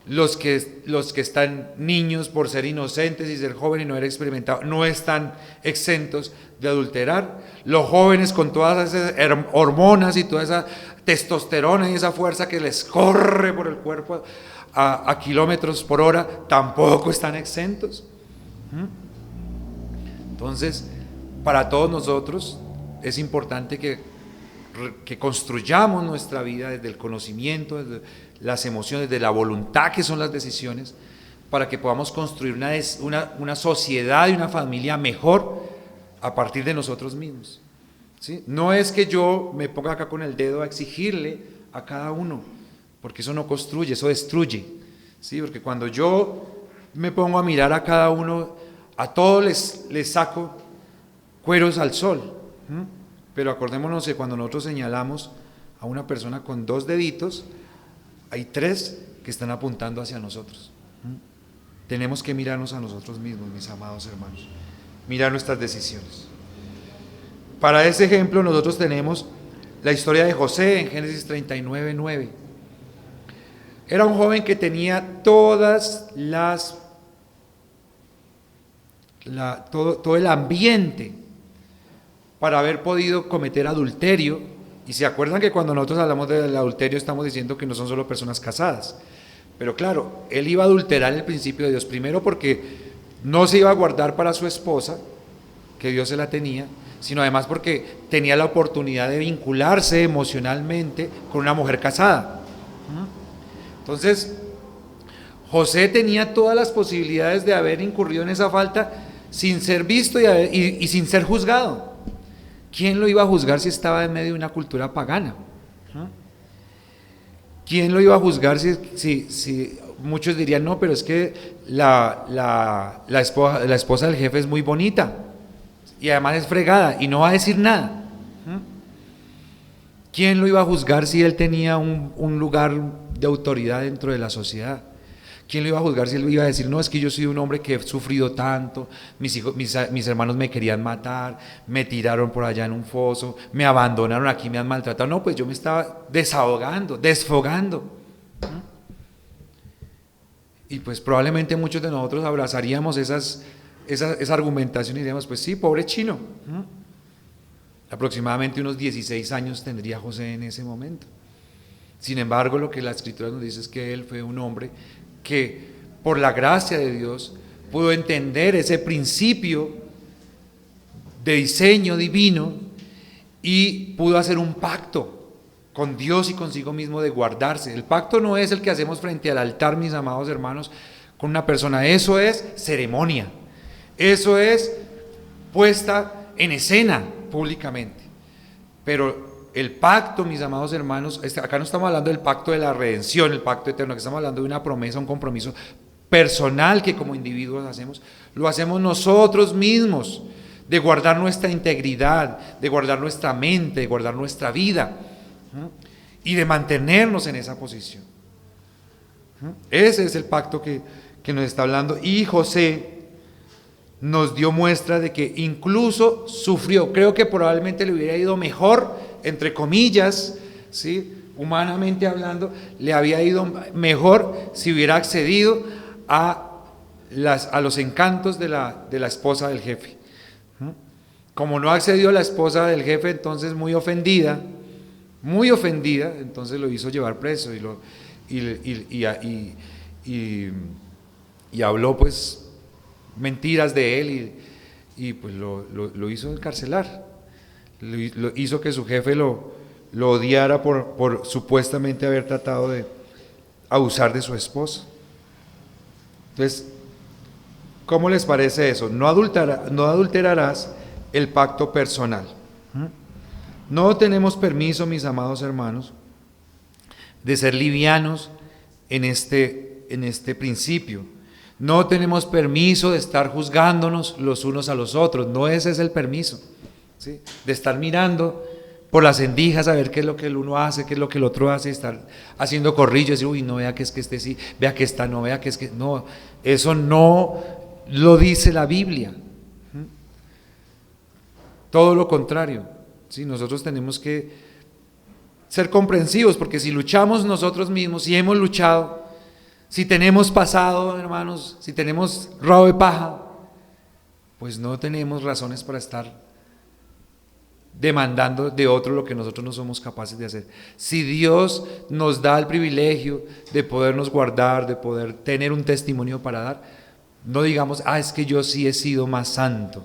Speaker 1: Los que están niños por ser inocentes y ser jóvenes y no haber experimentado no están exentos de adulterar. Los jóvenes con todas esas hormonas y toda esa testosterona y esa fuerza que les corre por el cuerpo a kilómetros por hora tampoco están exentos. Entonces, para todos nosotros es importante que construyamos nuestra vida desde el conocimiento, desde las emociones, desde la voluntad, que son las decisiones, para que podamos construir una sociedad y una familia mejor a partir de nosotros mismos. ¿Sí? No es que yo me ponga acá con el dedo a exigirle a cada uno, porque eso no construye, eso destruye. ¿Sí? Porque cuando yo me pongo a mirar a cada uno, a todos les saco cueros al sol. Pero acordémonos que cuando nosotros señalamos a una persona con 2 deditos, hay 3 que están apuntando hacia nosotros. Tenemos que mirarnos a nosotros mismos, mis amados hermanos, mirar nuestras decisiones. Para ese ejemplo nosotros tenemos la historia de José en Génesis 39:9. Era un joven que tenía todo el ambiente para haber podido cometer adulterio. Y se acuerdan que cuando nosotros hablamos del adulterio estamos diciendo que no son solo personas casadas. Pero claro, él iba a adulterar el principio de Dios, primero porque no se iba a guardar para su esposa, que Dios se la tenía, sino además porque tenía la oportunidad de vincularse emocionalmente con una mujer casada. Entonces, José tenía todas las posibilidades de haber incurrido en esa falta sin ser visto y sin ser juzgado. ¿Quién lo iba a juzgar si estaba en medio de una cultura pagana? ¿Quién lo iba a juzgar si muchos dirían, no, pero es que la esposa del jefe es muy bonita y además es fregada y no va a decir nada? ¿Quién lo iba a juzgar si él tenía un lugar de autoridad dentro de la sociedad? ¿Quién lo iba a juzgar si él iba a decir, no, es que yo soy un hombre que he sufrido tanto, mis hermanos me querían matar, me tiraron por allá en un foso, me abandonaron aquí, me han maltratado? No, pues yo me estaba desfogando. Y pues probablemente muchos de nosotros abrazaríamos esa argumentación y diríamos, pues sí, pobre chino. Aproximadamente unos 16 años tendría José en ese momento. Sin embargo, lo que la Escritura nos dice es que él fue un hombre que por la gracia de Dios pudo entender ese principio de diseño divino y pudo hacer un pacto con Dios y consigo mismo de guardarse. El pacto no es el que hacemos frente al altar, mis amados hermanos, con una persona. Eso es ceremonia, eso es puesta en escena públicamente. Pero el pacto, mis amados hermanos, acá no estamos hablando del pacto de la redención, el pacto eterno, que estamos hablando de una promesa, un compromiso personal que como individuos hacemos, lo hacemos nosotros mismos, de guardar nuestra integridad, de guardar nuestra mente, de guardar nuestra vida, y de mantenernos en esa posición. Ese es el pacto que nos está hablando, y José nos dio muestra de que incluso sufrió. Creo que probablemente le hubiera ido mejor, entre comillas, ¿sí?, humanamente hablando, le había ido mejor si hubiera accedido a los encantos de la esposa del jefe. Como no accedió la esposa del jefe, entonces muy ofendida, entonces lo hizo llevar preso y habló pues mentiras de él y pues lo hizo encarcelar. Lo hizo que su jefe lo odiara por supuestamente haber tratado de abusar de su esposa. Entonces, ¿cómo les parece eso? No adulterarás el pacto personal. No tenemos permiso, mis amados hermanos, de ser livianos en este principio. No tenemos permiso de estar juzgándonos los unos a los otros. No ese es el permiso, ¿sí?, de estar mirando por las endijas a ver qué es lo que el uno hace, qué es lo que el otro hace, estar haciendo corrillos, decir, uy, no, vea que es que este sí, vea que esta no, vea que es que no. Eso no lo dice la Biblia. Todo lo contrario, ¿sí? Nosotros tenemos que ser comprensivos, porque si luchamos nosotros mismos, si hemos luchado, si tenemos pasado, hermanos, si tenemos rabo de paja, pues no tenemos razones para estar demandando de otro lo que nosotros no somos capaces de hacer. Si Dios nos da el privilegio de podernos guardar, de poder tener un testimonio para dar, no digamos, es que yo sí he sido más santo,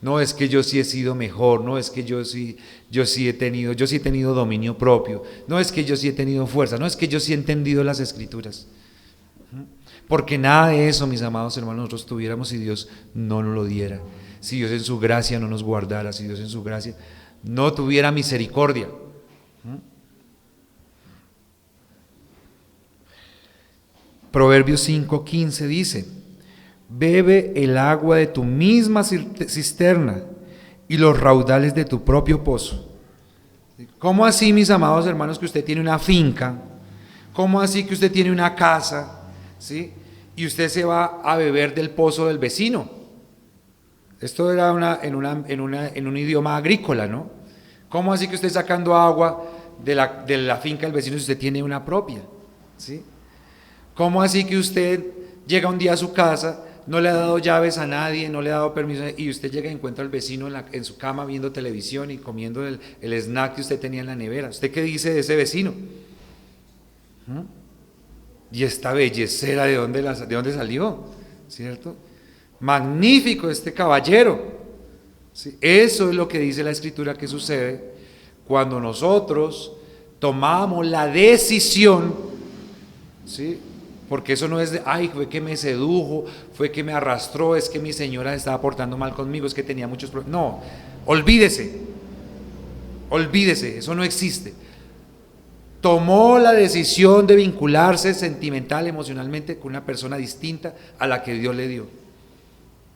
Speaker 1: no, es que yo sí he sido mejor, no, es que yo sí he tenido dominio propio, no, es que yo sí he tenido fuerza, no, es que yo sí he entendido las Escrituras. Porque nada de eso, mis amados hermanos, nosotros tuviéramos si Dios no nos lo diera, si Dios en su gracia no nos guardara, si Dios en su gracia no tuviera misericordia. Proverbios 5:15 dice: bebe el agua de tu misma cisterna y los raudales de tu propio pozo. ¿Cómo así, mis amados hermanos, que usted tiene una finca? ¿Cómo así que usted tiene una casa? ¿Sí? Y usted se va a beber del pozo del vecino. Esto era en un idioma agrícola, ¿no? ¿Cómo así que usted sacando agua de la finca del vecino si usted tiene una propia? ¿Sí? ¿Cómo así que usted llega un día a su casa, no le ha dado llaves a nadie, no le ha dado permiso, y usted llega y encuentra al vecino en su cama viendo televisión y comiendo el snack que usted tenía en la nevera? ¿Usted qué dice de ese vecino? Y esta bellecera, ¿de dónde salió? ¿Cierto? Magnífico este caballero. ¿Sí? Eso es lo que dice la Escritura que sucede cuando nosotros tomamos la decisión, ¿sí? Porque eso no es de, ay, fue que me sedujo, fue que me arrastró, es que mi señora estaba portando mal conmigo, es que tenía muchos problemas. No, olvídese, eso no existe. Tomó la decisión de vincularse sentimental, emocionalmente con una persona distinta a la que Dios le dio.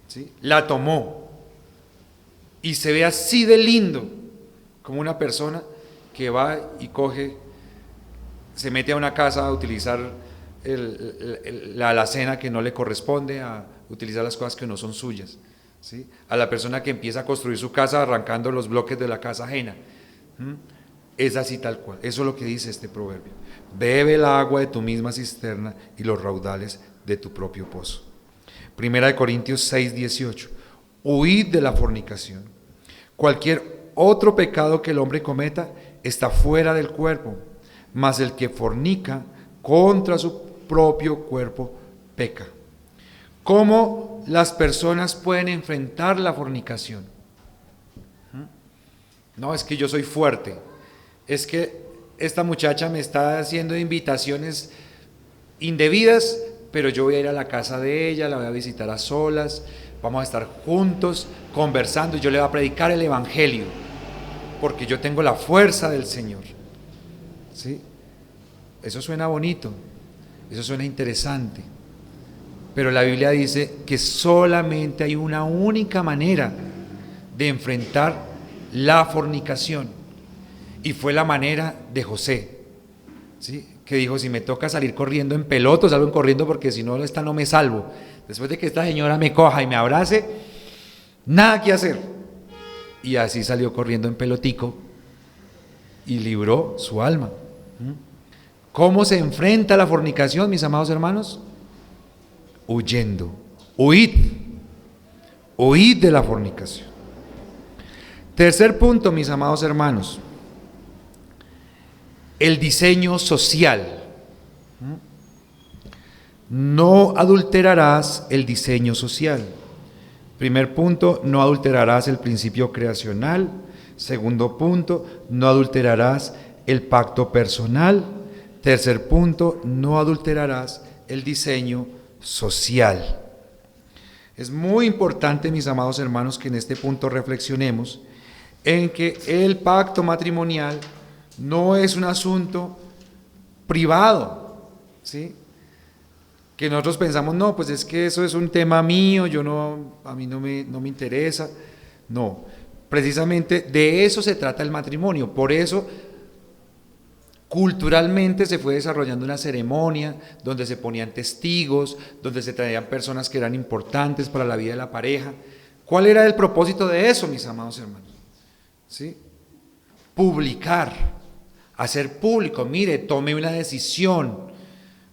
Speaker 1: ¿Sí? La tomó. Y se ve así de lindo, como una persona que va y coge, se mete a una casa a utilizar la alacena que no le corresponde, a utilizar las cosas que no son suyas. ¿Sí? A la persona que empieza a construir su casa arrancando los bloques de la casa ajena. Es así tal cual. Eso es lo que dice este proverbio. Bebe el agua de tu misma cisterna y los raudales de tu propio pozo. Primera de Corintios 6, 18. Huid de la fornicación. Cualquier otro pecado que el hombre cometa está fuera del cuerpo, mas el que fornica contra su propio cuerpo peca. ¿Cómo las personas pueden enfrentar la fornicación? No, es que yo soy fuerte, es que esta muchacha me está haciendo invitaciones indebidas, pero yo voy a ir a la casa de ella, la voy a visitar a solas, vamos a estar juntos conversando y yo le voy a predicar el evangelio porque yo tengo la fuerza del Señor. ¿Sí? Eso suena bonito, eso suena interesante, pero la Biblia dice que solamente hay una única manera de enfrentar la fornicación, y fue la manera de José. ¿Sí? Que dijo, si me toca salir corriendo en peloto, salgo corriendo porque si no, esta no me salvo. Después de que esta señora me coja y me abrace, nada que hacer. Y así salió corriendo en pelotico y libró su alma. ¿Cómo se enfrenta la fornicación, mis amados hermanos? Huyendo. Huid de la fornicación. Tercer punto, mis amados hermanos, el diseño social. No adulterarás el diseño social. Primer punto, no adulterarás el principio creacional. Segundo punto, no adulterarás el pacto personal. Tercer punto, no adulterarás el diseño social. Es muy importante, mis amados hermanos, que en este punto reflexionemos en que el pacto matrimonial no es un asunto privado, ¿sí? Que nosotros pensamos, no, pues es que eso es un tema mío, a mí no me interesa. No, precisamente de eso se trata el matrimonio. Por eso culturalmente se fue desarrollando una ceremonia donde se ponían testigos, donde se traían personas que eran importantes para la vida de la pareja. ¿Cuál era el propósito de eso, mis amados hermanos? ¿Sí? Publicar, hacer público, mire, tome una decisión,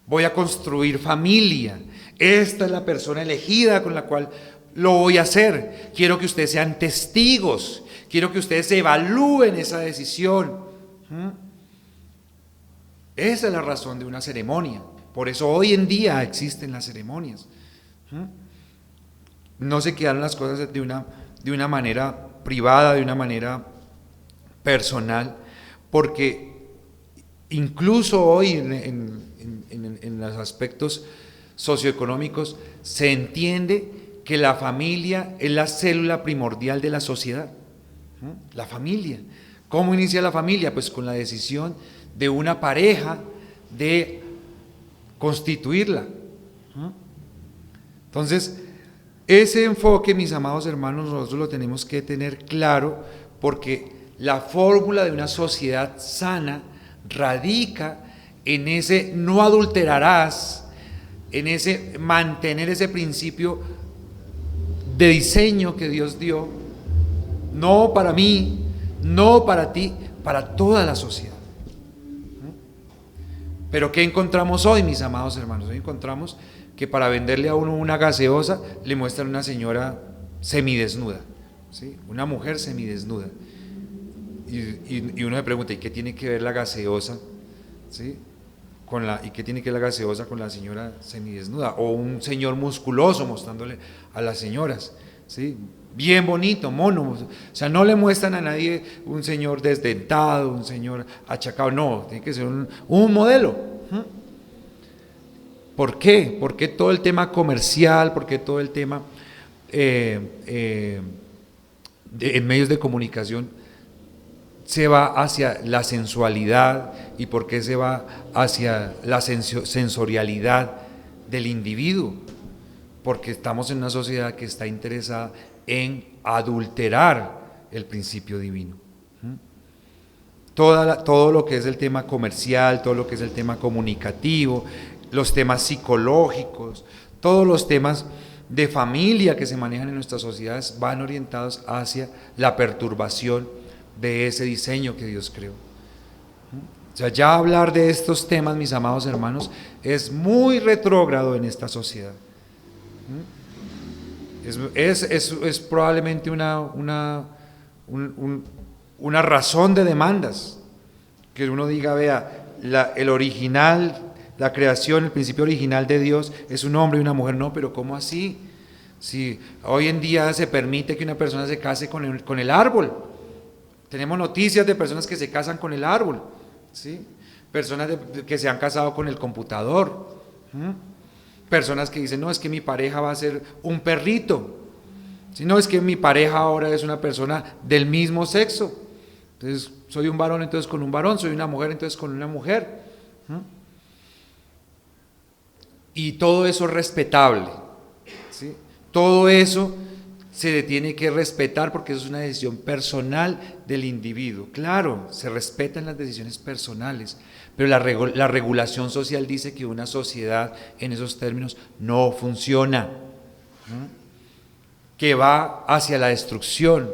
Speaker 1: voy a construir familia, esta es la persona elegida con la cual lo voy a hacer, quiero que ustedes sean testigos, quiero que ustedes evalúen esa decisión. Esa es la razón de una ceremonia, por eso hoy en día existen las ceremonias. No se quedan las cosas de una manera privada, de una manera personal, porque incluso hoy en los aspectos socioeconómicos se entiende que la familia es la célula primordial de la sociedad. La familia. ¿Cómo inicia la familia? Pues con la decisión de una pareja de constituirla. Entonces, ese enfoque, mis amados hermanos, nosotros lo tenemos que tener claro, porque la fórmula de una sociedad sana radica en ese no adulterarás, en ese mantener ese principio de diseño que Dios dio, no para mí, no para ti, para toda la sociedad. Pero ¿qué encontramos hoy, mis amados hermanos? Hoy encontramos que para venderle a uno una gaseosa le muestran una señora semidesnuda, ¿sí? Una mujer semidesnuda. Y uno se pregunta, ¿y qué tiene que ver la gaseosa? ¿Sí? ¿Y qué tiene que ver la gaseosa con la señora semidesnuda? O un señor musculoso mostrándole a las señoras, ¿sí? Bien bonito, mono. O sea, no le muestran a nadie un señor desdentado, un señor achacado, no, tiene que ser un modelo. ¿Por qué? ¿Por qué todo el tema comercial? ¿Por qué todo el tema en medios de comunicación se va hacia la sensualidad? ¿Y por qué se va hacia la sensorialidad del individuo? Porque estamos en una sociedad que está interesada en adulterar el principio divino. Todo lo que es el tema comercial, todo lo que es el tema comunicativo, los temas psicológicos, todos los temas de familia que se manejan en nuestras sociedades van orientados hacia la perturbación de ese diseño que Dios creó. O sea, ya hablar de estos temas, mis amados hermanos, es muy retrógrado en esta sociedad. Es probablemente una razón de demandas, que uno diga, vea, el original, la creación, el principio original de Dios es un hombre y una mujer. No, pero ¿cómo así? Si hoy en día se permite que una persona se case con el árbol, tenemos noticias de personas que se casan con el árbol, ¿sí? Personas que se han casado con el computador, personas que dicen, no, es que mi pareja va a ser un perrito, si no, es que mi pareja ahora es una persona del mismo sexo, entonces soy un varón, entonces con un varón, soy una mujer, entonces con una mujer, y todo eso es respetable, ¿sí? Todo eso se tiene que respetar porque eso es una decisión personal del individuo. Claro, se respetan las decisiones personales, pero la regulación social dice que una sociedad en esos términos no funciona, que va hacia la destrucción,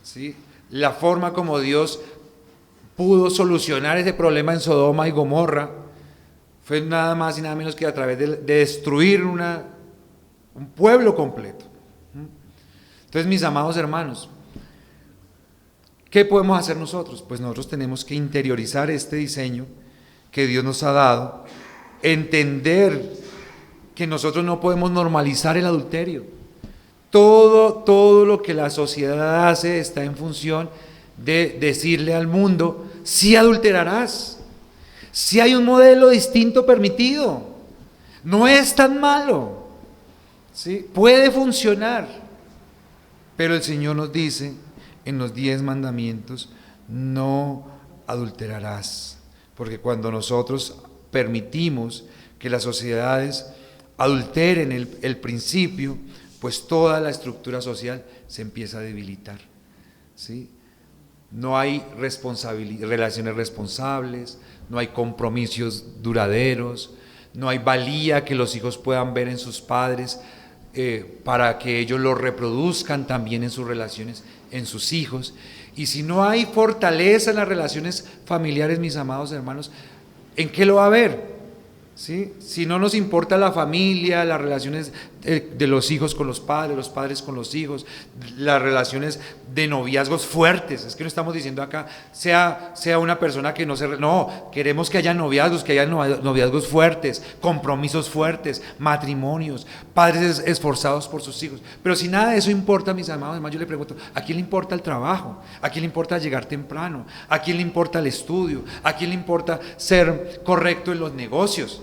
Speaker 1: ¿sí? La forma como Dios pudo solucionar ese problema en Sodoma y Gomorra fue nada más y nada menos que a través de destruir un pueblo completo. Entonces, mis amados hermanos, ¿qué podemos hacer nosotros? Pues nosotros tenemos que interiorizar este diseño que Dios nos ha dado, entender que nosotros no podemos normalizar el adulterio. Todo lo que la sociedad hace está en función de decirle al mundo, sí adulterarás, sí hay un modelo distinto permitido, no es tan malo, ¿sí? Puede funcionar. Pero el Señor nos dice en los 10 mandamientos, no adulterarás, porque cuando nosotros permitimos que las sociedades adulteren el principio, pues toda la estructura social se empieza a debilitar, ¿sí? No hay relaciones responsables, no hay compromisos duraderos, no hay valía que los hijos puedan ver en sus padres, para que ellos lo reproduzcan también en sus relaciones, en sus hijos. Y si no hay fortaleza en las relaciones familiares, mis amados hermanos, ¿en qué lo va a haber? ¿Sí? Si no nos importa la familia, las relaciones de los hijos con los padres con los hijos, las relaciones de noviazgos fuertes, es que no estamos diciendo acá sea una persona que no, queremos que haya noviazgos fuertes, compromisos fuertes, matrimonios, padres esforzados por sus hijos. Pero si nada de eso importa, mis amados hermanos, yo le pregunto, ¿a quién le importa el trabajo? ¿A quién le importa llegar temprano? ¿A quién le importa el estudio? ¿A quién le importa ser correcto en los negocios?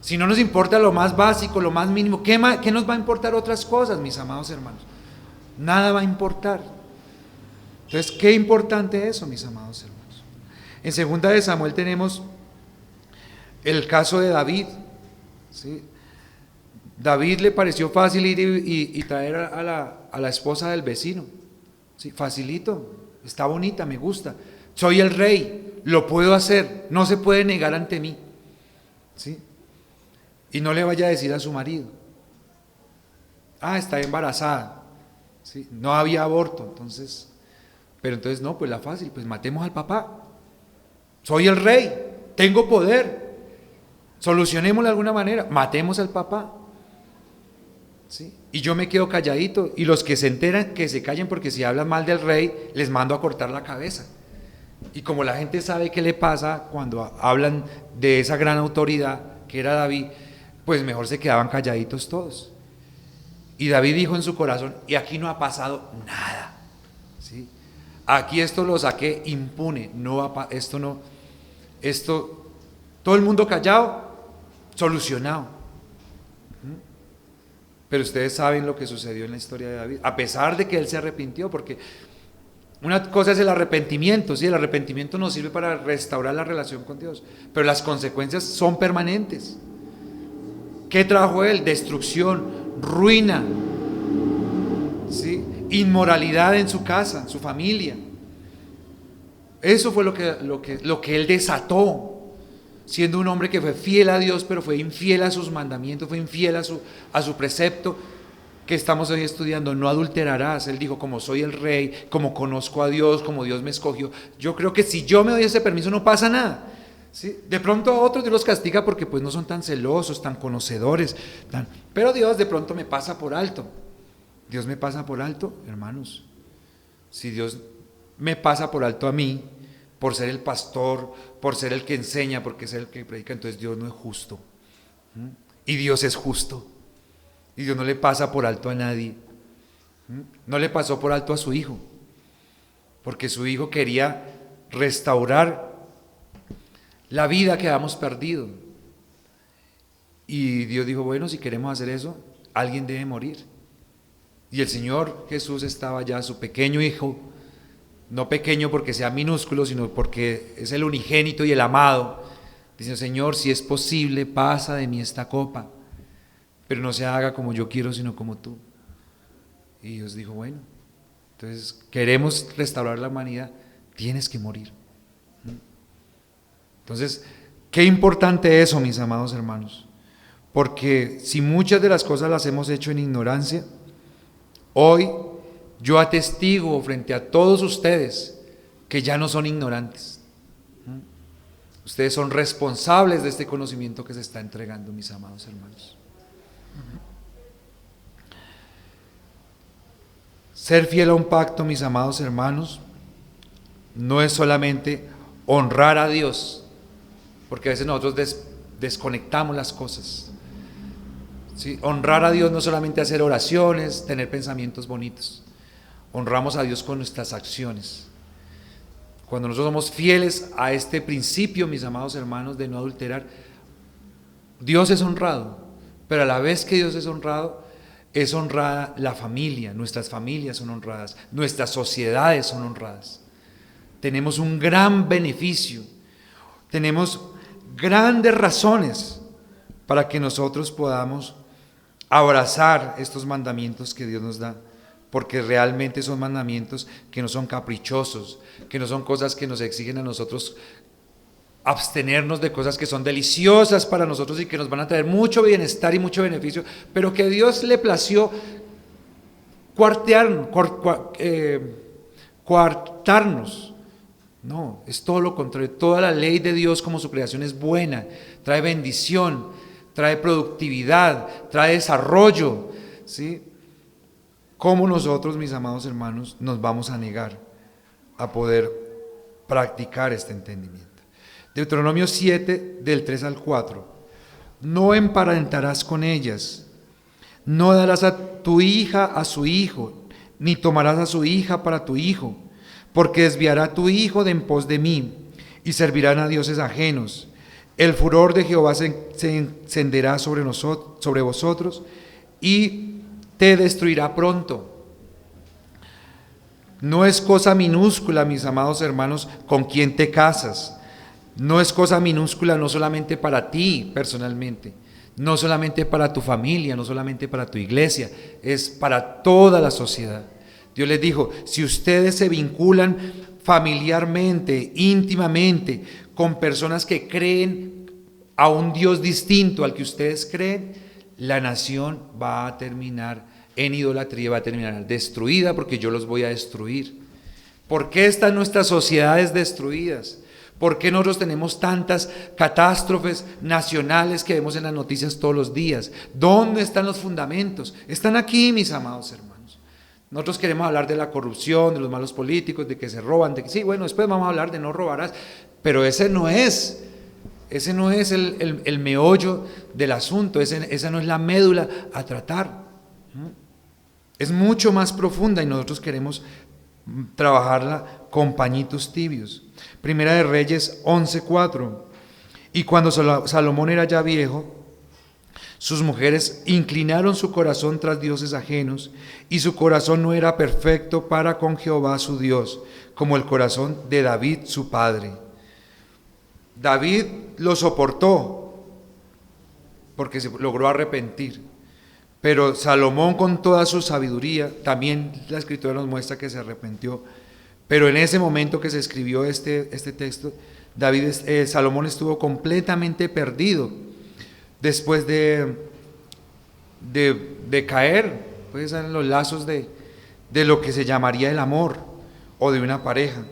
Speaker 1: Si no nos importa lo más básico, lo más mínimo, ¿qué nos va a importar otras cosas, mis amados hermanos? Nada va a importar. Entonces, qué importante eso, mis amados hermanos. En 2 de Samuel tenemos el caso de David, ¿sí? David le pareció fácil ir y traer a la esposa del vecino, ¿sí? Facilito, está bonita, me gusta, soy el rey, lo puedo hacer, no se puede negar ante mí, ¿sí? Y no le vaya a decir a su marido, está embarazada, ¿sí? No había aborto, entonces Pero entonces no, pues la fácil, pues matemos al papá. Soy el rey, tengo poder. Solucionémoslo de alguna manera, matemos al papá. ¿Sí? Y yo me quedo calladito, y los que se enteran que se callen, porque si hablan mal del rey les mando a cortar la cabeza. Y como la gente sabe qué le pasa cuando hablan de esa gran autoridad que era David, pues mejor se quedaban calladitos todos. Y David dijo en su corazón: y aquí no ha pasado nada, ¿sí? Aquí esto lo saqué impune, todo el mundo callado, solucionado. Pero ustedes saben lo que sucedió en la historia de David, a pesar de que él se arrepintió, porque una cosa es el arrepentimiento, ¿sí? El arrepentimiento nos sirve para restaurar la relación con Dios, pero las consecuencias son permanentes. ¿Qué trajo él? Destrucción, ruina, ¿sí? Inmoralidad en su casa, en su familia. Eso fue lo que él desató, siendo un hombre que fue fiel a Dios, pero fue infiel a sus mandamientos, fue infiel a su precepto que estamos hoy estudiando: no adulterarás. Él dijo: como soy el rey, como conozco a Dios, como Dios me escogió, yo creo que si yo me doy ese permiso no pasa nada, ¿sí? De pronto a otros Dios los castiga porque pues no son tan celosos, tan conocedores, pero Dios de pronto me pasa por alto. Dios me pasa por alto, hermanos. Si Dios me pasa por alto a mí, por ser el pastor, por ser el que enseña, porque es el que predica, entonces Dios no es justo. Y Dios es justo. Y Dios no le pasa por alto a nadie. No le pasó por alto a su hijo, porque su hijo quería restaurar la vida que habíamos perdido. Y Dios dijo: bueno, si queremos hacer eso, alguien debe morir. Y el Señor Jesús estaba ya, su pequeño hijo, no pequeño porque sea minúsculo, sino porque es el unigénito y el amado, diciendo: Señor, si es posible, pasa de mí esta copa, pero no se haga como yo quiero, sino como tú. Y Dios dijo: bueno, entonces queremos restaurar la humanidad, tienes que morir. Entonces, qué importante eso, mis amados hermanos, porque si muchas de las cosas las hemos hecho en ignorancia, hoy yo atestigo frente a todos ustedes que ya no son ignorantes. Ustedes son responsables de este conocimiento que se está entregando, mis amados hermanos. Ser fiel a un pacto, mis amados hermanos, no es solamente honrar a Dios, porque a veces nosotros desconectamos las cosas. ¿Sí? Honrar a Dios no es solamente hacer oraciones, tener pensamientos bonitos. Honramos a Dios con nuestras acciones. Cuando nosotros somos fieles a este principio, mis amados hermanos, de no adulterar, Dios es honrado, pero a la vez que Dios es honrada la familia, nuestras familias son honradas, nuestras sociedades son honradas. Tenemos un gran beneficio, tenemos grandes razones para que nosotros podamos abrazar estos mandamientos que Dios nos da, porque realmente son mandamientos que no son caprichosos, que no son cosas que nos exigen a nosotros abstenernos de cosas que son deliciosas para nosotros y que nos van a traer mucho bienestar y mucho beneficio, pero que Dios le plació coartarnos. No, es todo lo contrario. Toda la ley de Dios como su creación es buena, trae bendición, trae productividad, trae desarrollo, ¿sí? ¿Cómo nosotros, mis amados hermanos, nos vamos a negar a poder practicar este entendimiento? Deuteronomio 7, del 3 al 4. No emparentarás con ellas, no darás a tu hija a su hijo, ni tomarás a su hija para tu hijo, porque desviará tu hijo de en pos de mí, y servirán a dioses ajenos. El furor de Jehová se encenderá sobre vosotros, y te destruirá pronto. No es cosa minúscula, mis amados hermanos, con quién te casas. No es cosa minúscula, no solamente para ti personalmente, no solamente para tu familia, no solamente para tu iglesia, es para toda la sociedad. Dios les dijo: si ustedes se vinculan familiarmente, íntimamente, con personas que creen a un Dios distinto al que ustedes creen, la nación va a terminar en idolatría, va a terminar destruida, porque yo los voy a destruir. ¿Por qué están nuestras sociedades destruidas? ¿Por qué nosotros tenemos tantas catástrofes nacionales que vemos en las noticias todos los días? ¿Dónde están los fundamentos? Están aquí, mis amados hermanos. Nosotros queremos hablar de la corrupción, de los malos políticos, de que se roban, de que sí, bueno, después vamos a hablar de no robarás, pero ese no es el meollo del asunto, esa no es la médula a tratar. Es mucho más profunda y nosotros queremos trabajarla con pañitos tibios. Primera de Reyes 11:4. Y cuando Salomón era ya viejo, sus mujeres inclinaron su corazón tras dioses ajenos, y su corazón no era perfecto para con Jehová su Dios, como el corazón de David su padre. David lo soportó porque se logró arrepentir, pero Salomón, con toda su sabiduría, también la Escritura nos muestra que se arrepintió. Pero en ese momento que se escribió este texto, Salomón estuvo completamente perdido después de caer pues, en los lazos de lo que se llamaría el amor o de una pareja.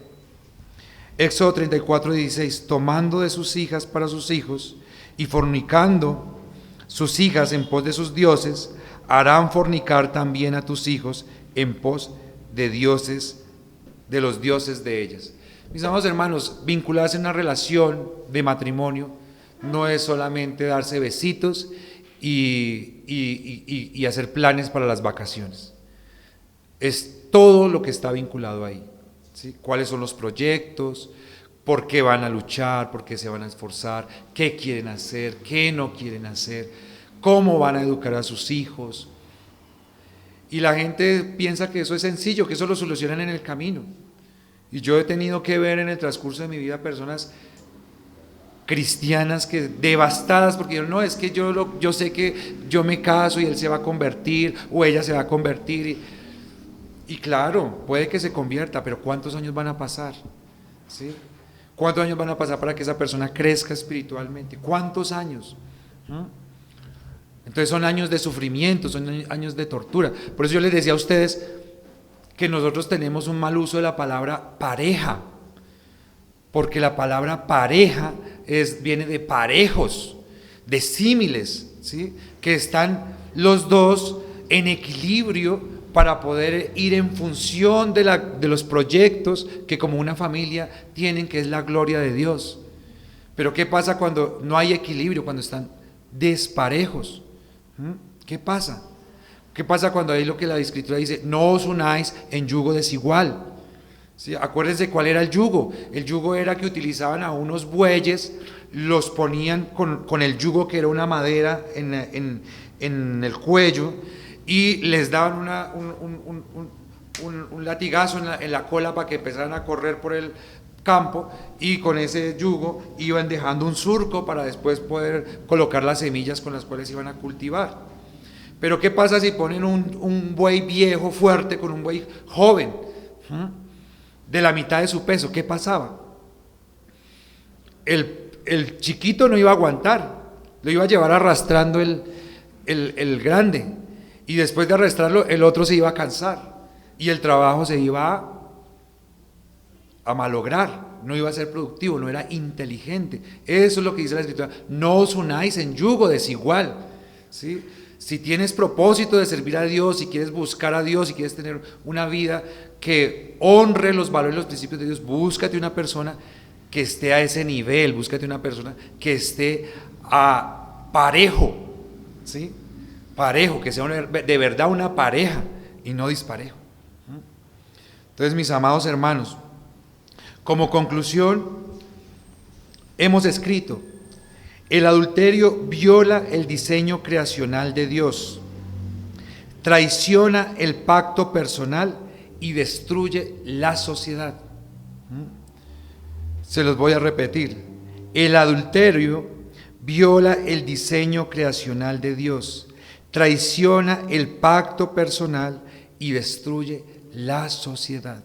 Speaker 1: Éxodo 34:16, tomando de sus hijas para sus hijos y fornicando sus hijas en pos de sus dioses, harán fornicar también a tus hijos en pos de dioses, de los dioses de ellas. Mis amados hermanos, vincularse en una relación de matrimonio no es solamente darse besitos y hacer planes para las vacaciones. Es todo lo que está vinculado ahí, ¿sí? ¿Cuáles son los proyectos? ¿Por qué van a luchar? ¿Por qué se van a esforzar? ¿Qué quieren hacer? ¿Qué no quieren hacer? ¿Cómo van a educar a sus hijos? Y la gente piensa que eso es sencillo, que eso lo solucionan en el camino. Y yo he tenido que ver en el transcurso de mi vida personas cristianas que devastadas porque yo no, es que yo sé que yo me caso y él se va a convertir o ella se va a convertir y claro, puede que se convierta, pero ¿cuántos años van a pasar? ¿Sí? ¿Cuántos años van a pasar para que esa persona crezca espiritualmente? ¿Cuántos años? Entonces son años de sufrimiento, son años de tortura. Por eso yo les decía a ustedes que nosotros tenemos un mal uso de la palabra pareja, porque la palabra pareja viene de parejos, de símiles, ¿sí? Que están los dos en equilibrio para poder ir en función de los proyectos que como una familia tienen, que es la gloria de Dios. Pero ¿qué pasa cuando no hay equilibrio, cuando están desparejos? ¿Qué pasa? ¿Qué pasa cuando hay lo que la Escritura dice? No os unáis en yugo desigual. ¿Sí? Acuérdense cuál era el yugo. El yugo era que utilizaban a unos bueyes, los ponían con el yugo, que era una madera en el cuello, y les daban un latigazo en la cola para que empezaran a correr por el campo, y con ese yugo iban dejando un surco para después poder colocar las semillas con las cuales iban a cultivar. Pero ¿qué pasa si ponen un buey viejo fuerte con un buey joven de la mitad de su peso? ¿Qué pasaba? El chiquito no iba a aguantar, lo iba a llevar arrastrando el grande, y después de arrastrarlo el otro se iba a cansar y el trabajo se iba a malograr, no iba a ser productivo, no era inteligente. Eso es lo que dice la Escritura: no os unáis en yugo desigual, ¿sí? Si tienes propósito de servir a Dios, si quieres buscar a Dios, si quieres tener una vida que honre los valores y los principios de Dios, búscate una persona que esté a ese nivel, búscate una persona que esté a parejo, ¿sí? Parejo, que sea de verdad una pareja y no disparejo. Entonces, mis amados hermanos, como conclusión, hemos escrito: el adulterio viola el diseño creacional de Dios, traiciona el pacto personal y destruye la sociedad. Se los voy a repetir: el adulterio viola el diseño creacional de Dios, traiciona el pacto personal y destruye la sociedad.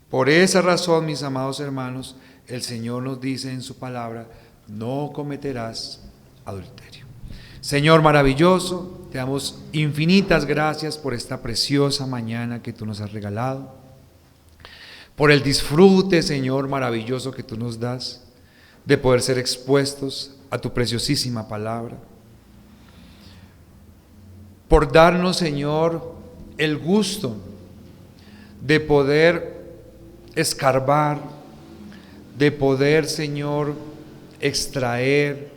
Speaker 1: Por esa razón, mis amados hermanos, el Señor nos dice en su palabra: no cometerás adulterio. Señor maravilloso, te damos infinitas gracias por esta preciosa mañana que tú nos has regalado. por el disfrute, Señor, maravilloso que tú nos das de poder ser expuestos a tu preciosísima palabra, por darnos, Señor, el gusto de poder escarbar, de poder, Señor, extraer,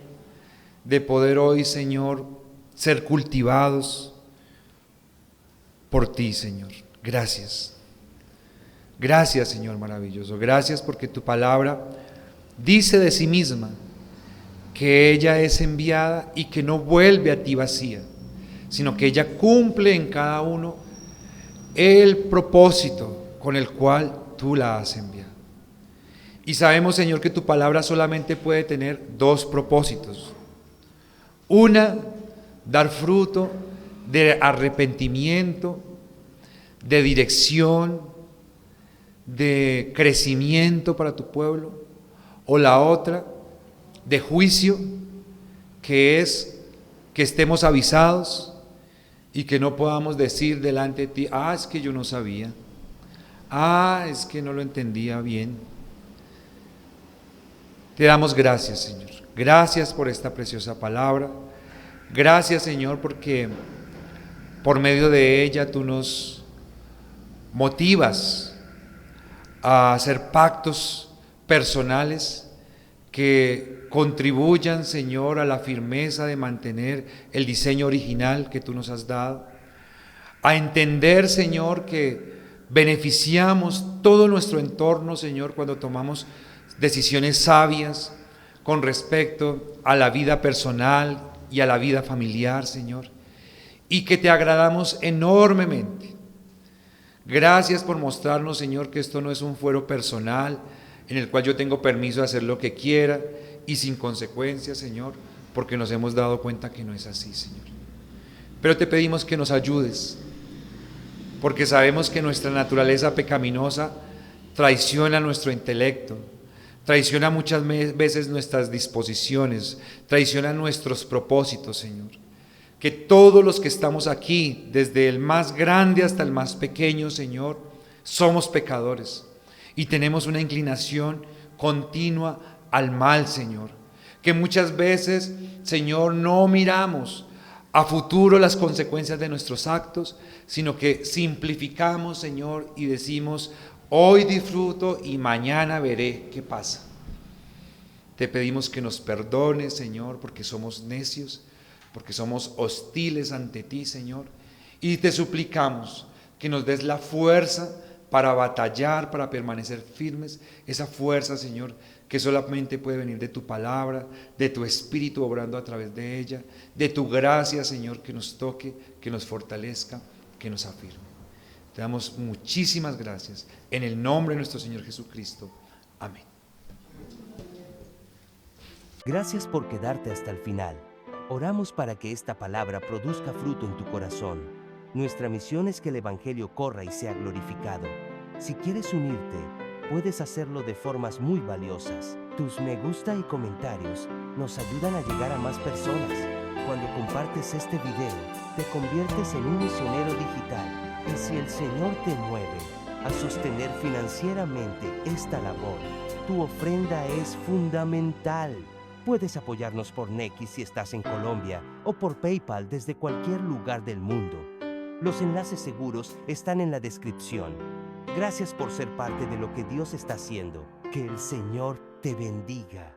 Speaker 1: de poder hoy, Señor, ser cultivados por ti, Señor. Gracias. Gracias, Señor maravilloso. Gracias porque tu palabra dice de sí misma que ella es enviada y que no vuelve a ti vacía, sino que ella cumple en cada uno el propósito con el cual tú la has enviado. Y sabemos, Señor, que tu palabra solamente puede tener dos propósitos. Una, dar fruto de arrepentimiento, de dirección, de crecimiento para tu pueblo. O la otra, de juicio, que es que estemos avisados y que no podamos decir delante de ti, es que yo no sabía, es que no lo entendía bien. Te damos gracias, Señor. Gracias por esta preciosa palabra. Gracias, Señor, porque por medio de ella tú nos motivas a hacer pactos personales que contribuyan, Señor, a la firmeza de mantener el diseño original que tú nos has dado, a entender, Señor, que beneficiamos todo nuestro entorno, Señor, cuando tomamos decisiones sabias con respecto a la vida personal y a la vida familiar, Señor, y que te agradamos enormemente. Gracias por mostrarnos, Señor, que esto no es un fuero personal en el cual yo tengo permiso de hacer lo que quiera y sin consecuencias, Señor, porque nos hemos dado cuenta que no es así, Señor. Pero te pedimos que nos ayudes, porque sabemos que nuestra naturaleza pecaminosa traiciona nuestro intelecto, traiciona muchas veces nuestras disposiciones, traiciona nuestros propósitos, Señor. Que todos los que estamos aquí, desde el más grande hasta el más pequeño, Señor, somos pecadores y tenemos una inclinación continua al mal, Señor. Que muchas veces, Señor, no miramos a futuro las consecuencias de nuestros actos, sino que simplificamos, Señor, y decimos, hoy disfruto y mañana veré qué pasa. Te pedimos que nos perdones, Señor, porque somos necios, porque somos hostiles ante ti, Señor, y te suplicamos que nos des la fuerza para batallar, para permanecer firmes, esa fuerza, Señor, que solamente puede venir de tu palabra, de tu Espíritu obrando a través de ella, de tu gracia, Señor, que nos toque, que nos fortalezca, que nos afirme. Te damos muchísimas gracias, en el nombre de nuestro Señor Jesucristo. Amén.
Speaker 2: Gracias por quedarte hasta el final. Oramos para que esta palabra produzca fruto en tu corazón. Nuestra misión es que el Evangelio corra y sea glorificado. Si quieres unirte, puedes hacerlo de formas muy valiosas. Tus me gusta y comentarios nos ayudan a llegar a más personas. Cuando compartes este video, te conviertes en un misionero digital. Y si el Señor te mueve a sostener financieramente esta labor, tu ofrenda es fundamental. Puedes apoyarnos por Nequi si estás en Colombia o por PayPal desde cualquier lugar del mundo. Los enlaces seguros están en la descripción. Gracias por ser parte de lo que Dios está haciendo. Que el Señor te bendiga.